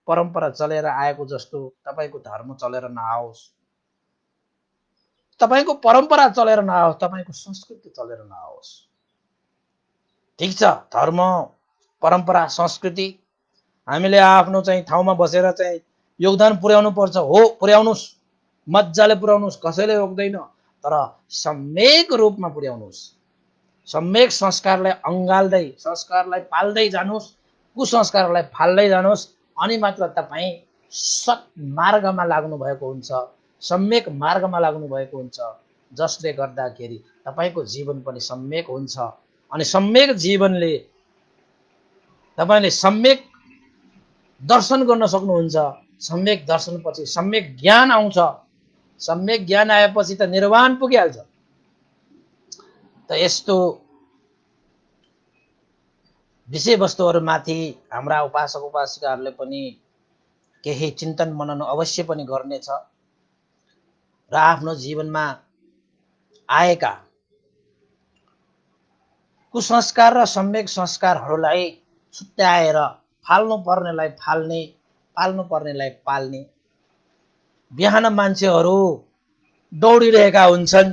परम्परा चलेर आएको जस्तो तपाईँको धर्म चलेर नआओस्, तपाईँको परम्परा चलेर नआओस्, तपाईँको संस्कृति चलेर नआओस्। ठिक छ, धर्म परम्परा संस्कृति हामीले आफ्नो चाहिँ ठाउँमा बसेर चाहिँ योगदान पुर्याउनु पर्छ। हो, पुर्याउनुस्, मजाले पुर्याउनुस्, कसैले रोक्दैन। तर सम्यक रूपमा पुर्याउनुस्, सम्यक संस्कारलाई अँगाल्दै संस्कारलाई पाल्दै जानुस्, कुसंस्कारलाई फाल्दै जानुस्। अनि मात्र तपाईँ सत्मार्गमा लाग्नु भएको हुन्छ, सम्यक मार्गमा लाग्नु भएको हुन्छ, जसले गर्दाखेरि तपाईँको जीवन पनि सम्यक हुन्छ। अनि सम्यक जीवनले तपाईँले सम्यक दर्शन गर्न सक्नुहुन्छ। सम्यक दर्शनपछि सम्यक ज्ञान आउँछ। सम्यक ज्ञान आएपछि त निर्वाण पुगिहाल्छ। त यस्तो विषयवस्तुहरूमाथि हाम्रा उपासक उपासिकाहरूले पनि केही चिन्तन मनन अवश्य पनि गर्नेछ र आफ्नो जीवनमा आएका कुसंस्कार र सम्यक संस्कारहरूलाई छुट्याएर फाल्नु पर्नेलाई फाल्ने, पाल्नु पर्नेलाई पाल्ने। बिहान मान्छेहरू दौडिरहेका हुन्छन्,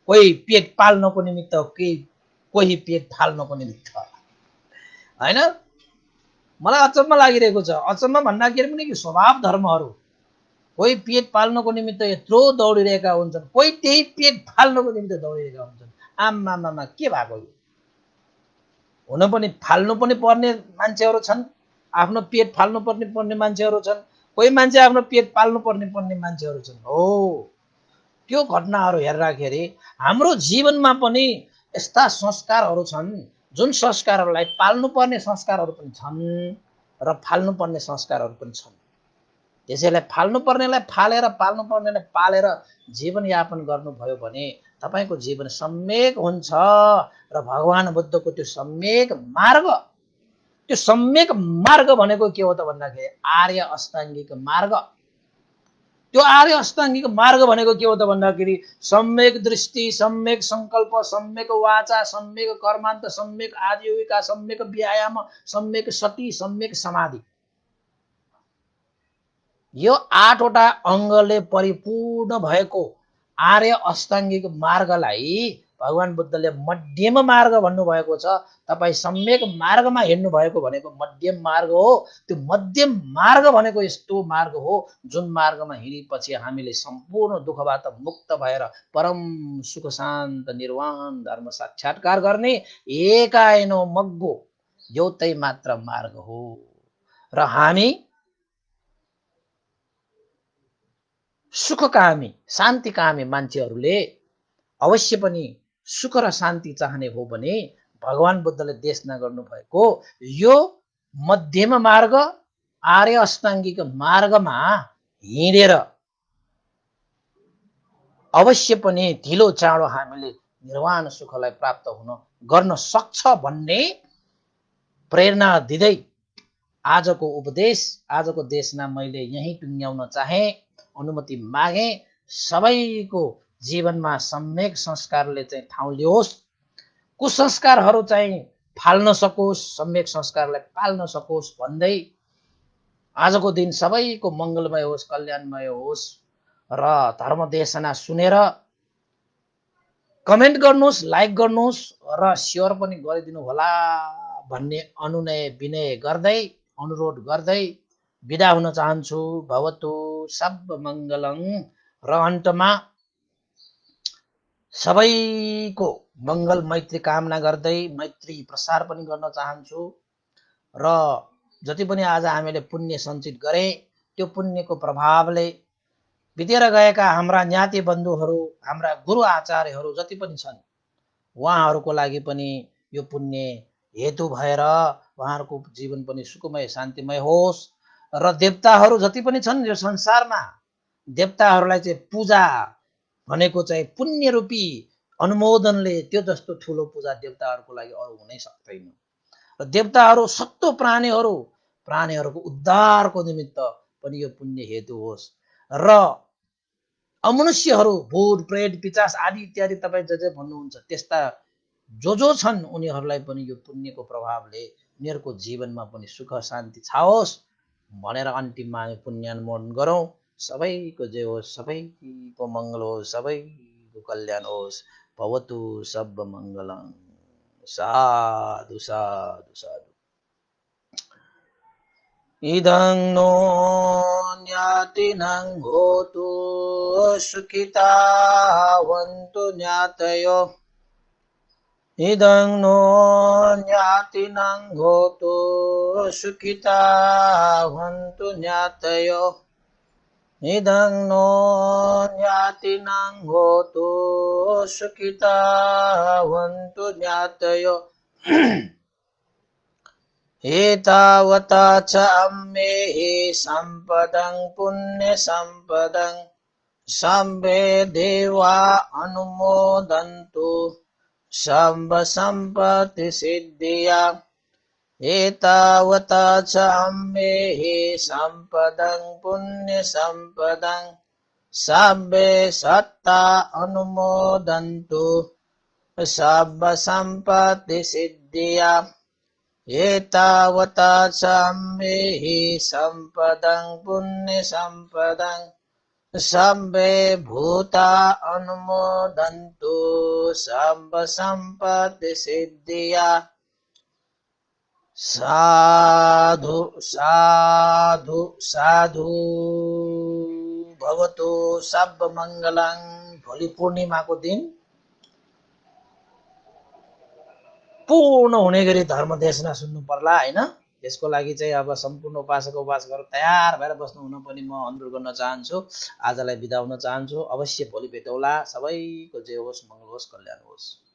कोही पेट पाल्नको निमित्त, कोही पेट फाल्नको निमित्त, हैन? मलाई अचम्म लागिरहेको छ। अचम्म भन्दाखेरि पनि कि स्वभाव धर्महरू, कोही पेट पाल्नको निमित्त यत्रो दौडिरहेका हुन्छन्, कोही त्यही पेट फाल्नको निमित्त दौडिरहेका हुन्छन्। आमामामा के भएको यो? हुन पनि फाल्नु पनि पर्ने मान्छेहरू छन्, आफ्नो पेट फाल्नु पर्ने मान्छेहरू छन्, कोही मान्छे आफ्नो पेट पाल्नु पर्ने मान्छेहरू छन्। हो, त्यो घटनाहरू हेर्दाखेरि हाम्रो जीवनमा पनि यस्ता संस्कारहरू छन् जुन संस्कारहरूलाई पाल्नुपर्ने संस्कारहरू पनि छन् र फाल्नुपर्ने संस्कारहरू पनि छन्। त्यसैले फाल्नुपर्नेलाई फालेर पाल्नुपर्नेलाई पालेर जीवनयापन गर्नुभयो भने तपाईको जीवन सम्यक हुन्छ र भगवान बुद्धको त्यो सम्यक मार्ग भनेको के हो त भन्दाखेरि आर्य अष्टाङ्गिक मार्ग। त्यो आर्य अष्टाङ्गिक मार्ग भनेको के हो त भन्दाखेरि सम्यक दृष्टि, सम्यक संकल्प, सम्यक वाचा, सम्यक कर्मान्त, सम्यक आजीविका, सम्यक व्यायाम, सम्यक सति, सम्यक समाधि। यो 8 वटा अङ्गले परिपूर्ण भएको आर्य अष्टाङ्गिक मार्गलाई भगवान बुद्धले मध्यम मार्ग भन्नुभएको छ। तपाईँ सम्यक मार्गमा हिँड्नु भएको भनेको मध्यम मार्ग हो। त्यो मध्यम मार्ग भनेको यस्तो मार्ग हो जुन मार्गमा हिँडेपछि हामीले सम्पूर्ण दुःखबाट मुक्त भएर परम सुख शान्त निर्वाण धर्म साक्षात्कार गर्ने एकाएनो मग्गो एउटै मात्र मार्ग हो। र हामी सुखकामी, शान्तिकामी मान्छेहरूले अवश्य पनि सुख र शान्ति चाहने हो भने भगवान बुद्धले देशना गर्नुभएको यो मध्यम मार्ग आर्य अष्टाङ्गिक मार्गमा हिँडेर अवश्य पनि ढिलो चाँडो हामीले निर्वाण सुखलाई प्राप्त गर्न सक्छ भन्ने प्रेरणा दिँदै आजको उपदेश, आजको देशना मैले यही टुङ्ग्याउन चाहे, अनुमति मागे। सबैको जीवनमा सम्यक संस्कारले चाहिँ ठाउँ लियोस्, कुसंस्कारहरू चाहिँ फाल्न सकोस्, सम्यक संस्कारलाई पाल्न सकोस् भन्दै आजको दिन सबैको मङ्गलमय होस्, कल्याणमय होस् र धर्म देशना सुनेर कमेन्ट गर्नुहोस्, लाइक गर्नुहोस् र सेयर पनि गरिदिनु होला भन्ने अनुनय विनय गर्दै, अनुरोध गर्दै बिदा हुन चाहन्छु। भवतु सब मङ्गलङ। र अन्तमा सबैको मङ्गल मैत्री कामना गर्दै मैत्री प्रसार पनि गर्न चाहन्छु। र जति पनि आज हामीले पुण्य सञ्चित गरे त्यो पुण्यको प्रभावले बितेर गएका हाम्रा ज्ञाति बन्धुहरू, हाम्रा गुरु आचार्यहरू जति पनि छन् उहाँहरूको लागि पनि यो पुण्य हेतु भएर उहाँहरूको जीवन पनि सुखमय शान्तिमय होस्। र देवताहरू जति पनि छन् यो संसारमा, देवताहरूलाई चाहिँ पूजा भनेको चाहिँ पुण्य रूपी अनुमोदनले त्यो जस्तो ठुलो पूजा देवताहरूको लागि अरू हुनै सक्दैन। र देवताहरू सत्तो प्राणीहरूको उद्धारको निमित्त पनि यो पुण्य हेतु होस्। र अमनुष्यहरू, भूत प्रेत पिचास आदि इत्यादि तपाईँ जे भन्नुहुन्छ त्यस्ता जो छन् उनीहरूलाई पनि यो पुण्यको प्रभावले उनीहरूको जीवनमा पनि सुख शान्ति छाओस् भनेर अन्तिममा हामी पुण्यानुमोदन गरौँ। सबैको जय होस्, सबैको मङ्गल होस्, सबैको कल्याण होस्। भवतु सब मङ्गलम्। साधु साधु साधु। इदं नो ज्ञातिनं होतु सुखिता वन्तु ज्ञातयो। इदं नो ज्ञातिनं होतु सुखिता वन्तु ज्ञातयो। इदं नो ज्ञातिनं होतु सुखिता वन्तु ज्ञातयो। एतावता च अम्मेहि सम्पदं पुण्यसम्पदं सम्भे देवा अनुमोदन्तु सम्भ सम्पत्ति सिद्धिया। एतावता च अम्मेहि सम्पदं पुण्यसम्पदं सब्बे सत्ता अनुमोदन्तु सर्वसम्पत्तिसिद्धिया एतावता च अम्मेहि सम्पदं पुण्यसम्पदं सब्बे भूता अनुमोदन्तु सर्वसम्पत्तिसिद्धिया साधु साधु साधु भवतु सर्वमङ्गलं। भोलि पूर्णिमाको दिन पूर्ण हुने गरी धर्म देशना सुन्नु पर्ला हैन। यसको लागि चाहिँ अब सम्पूर्ण उपासक उपासकहरू तयार भएर बस्नु हुन पनि म अनुरोध गर्न चाहन्छु। आजलाई बिदा हुन चाहन्छु। अवश्य भोलि भेटौँला। सबैको जय होस्, मङ्गल होस्, कल्याण होस्।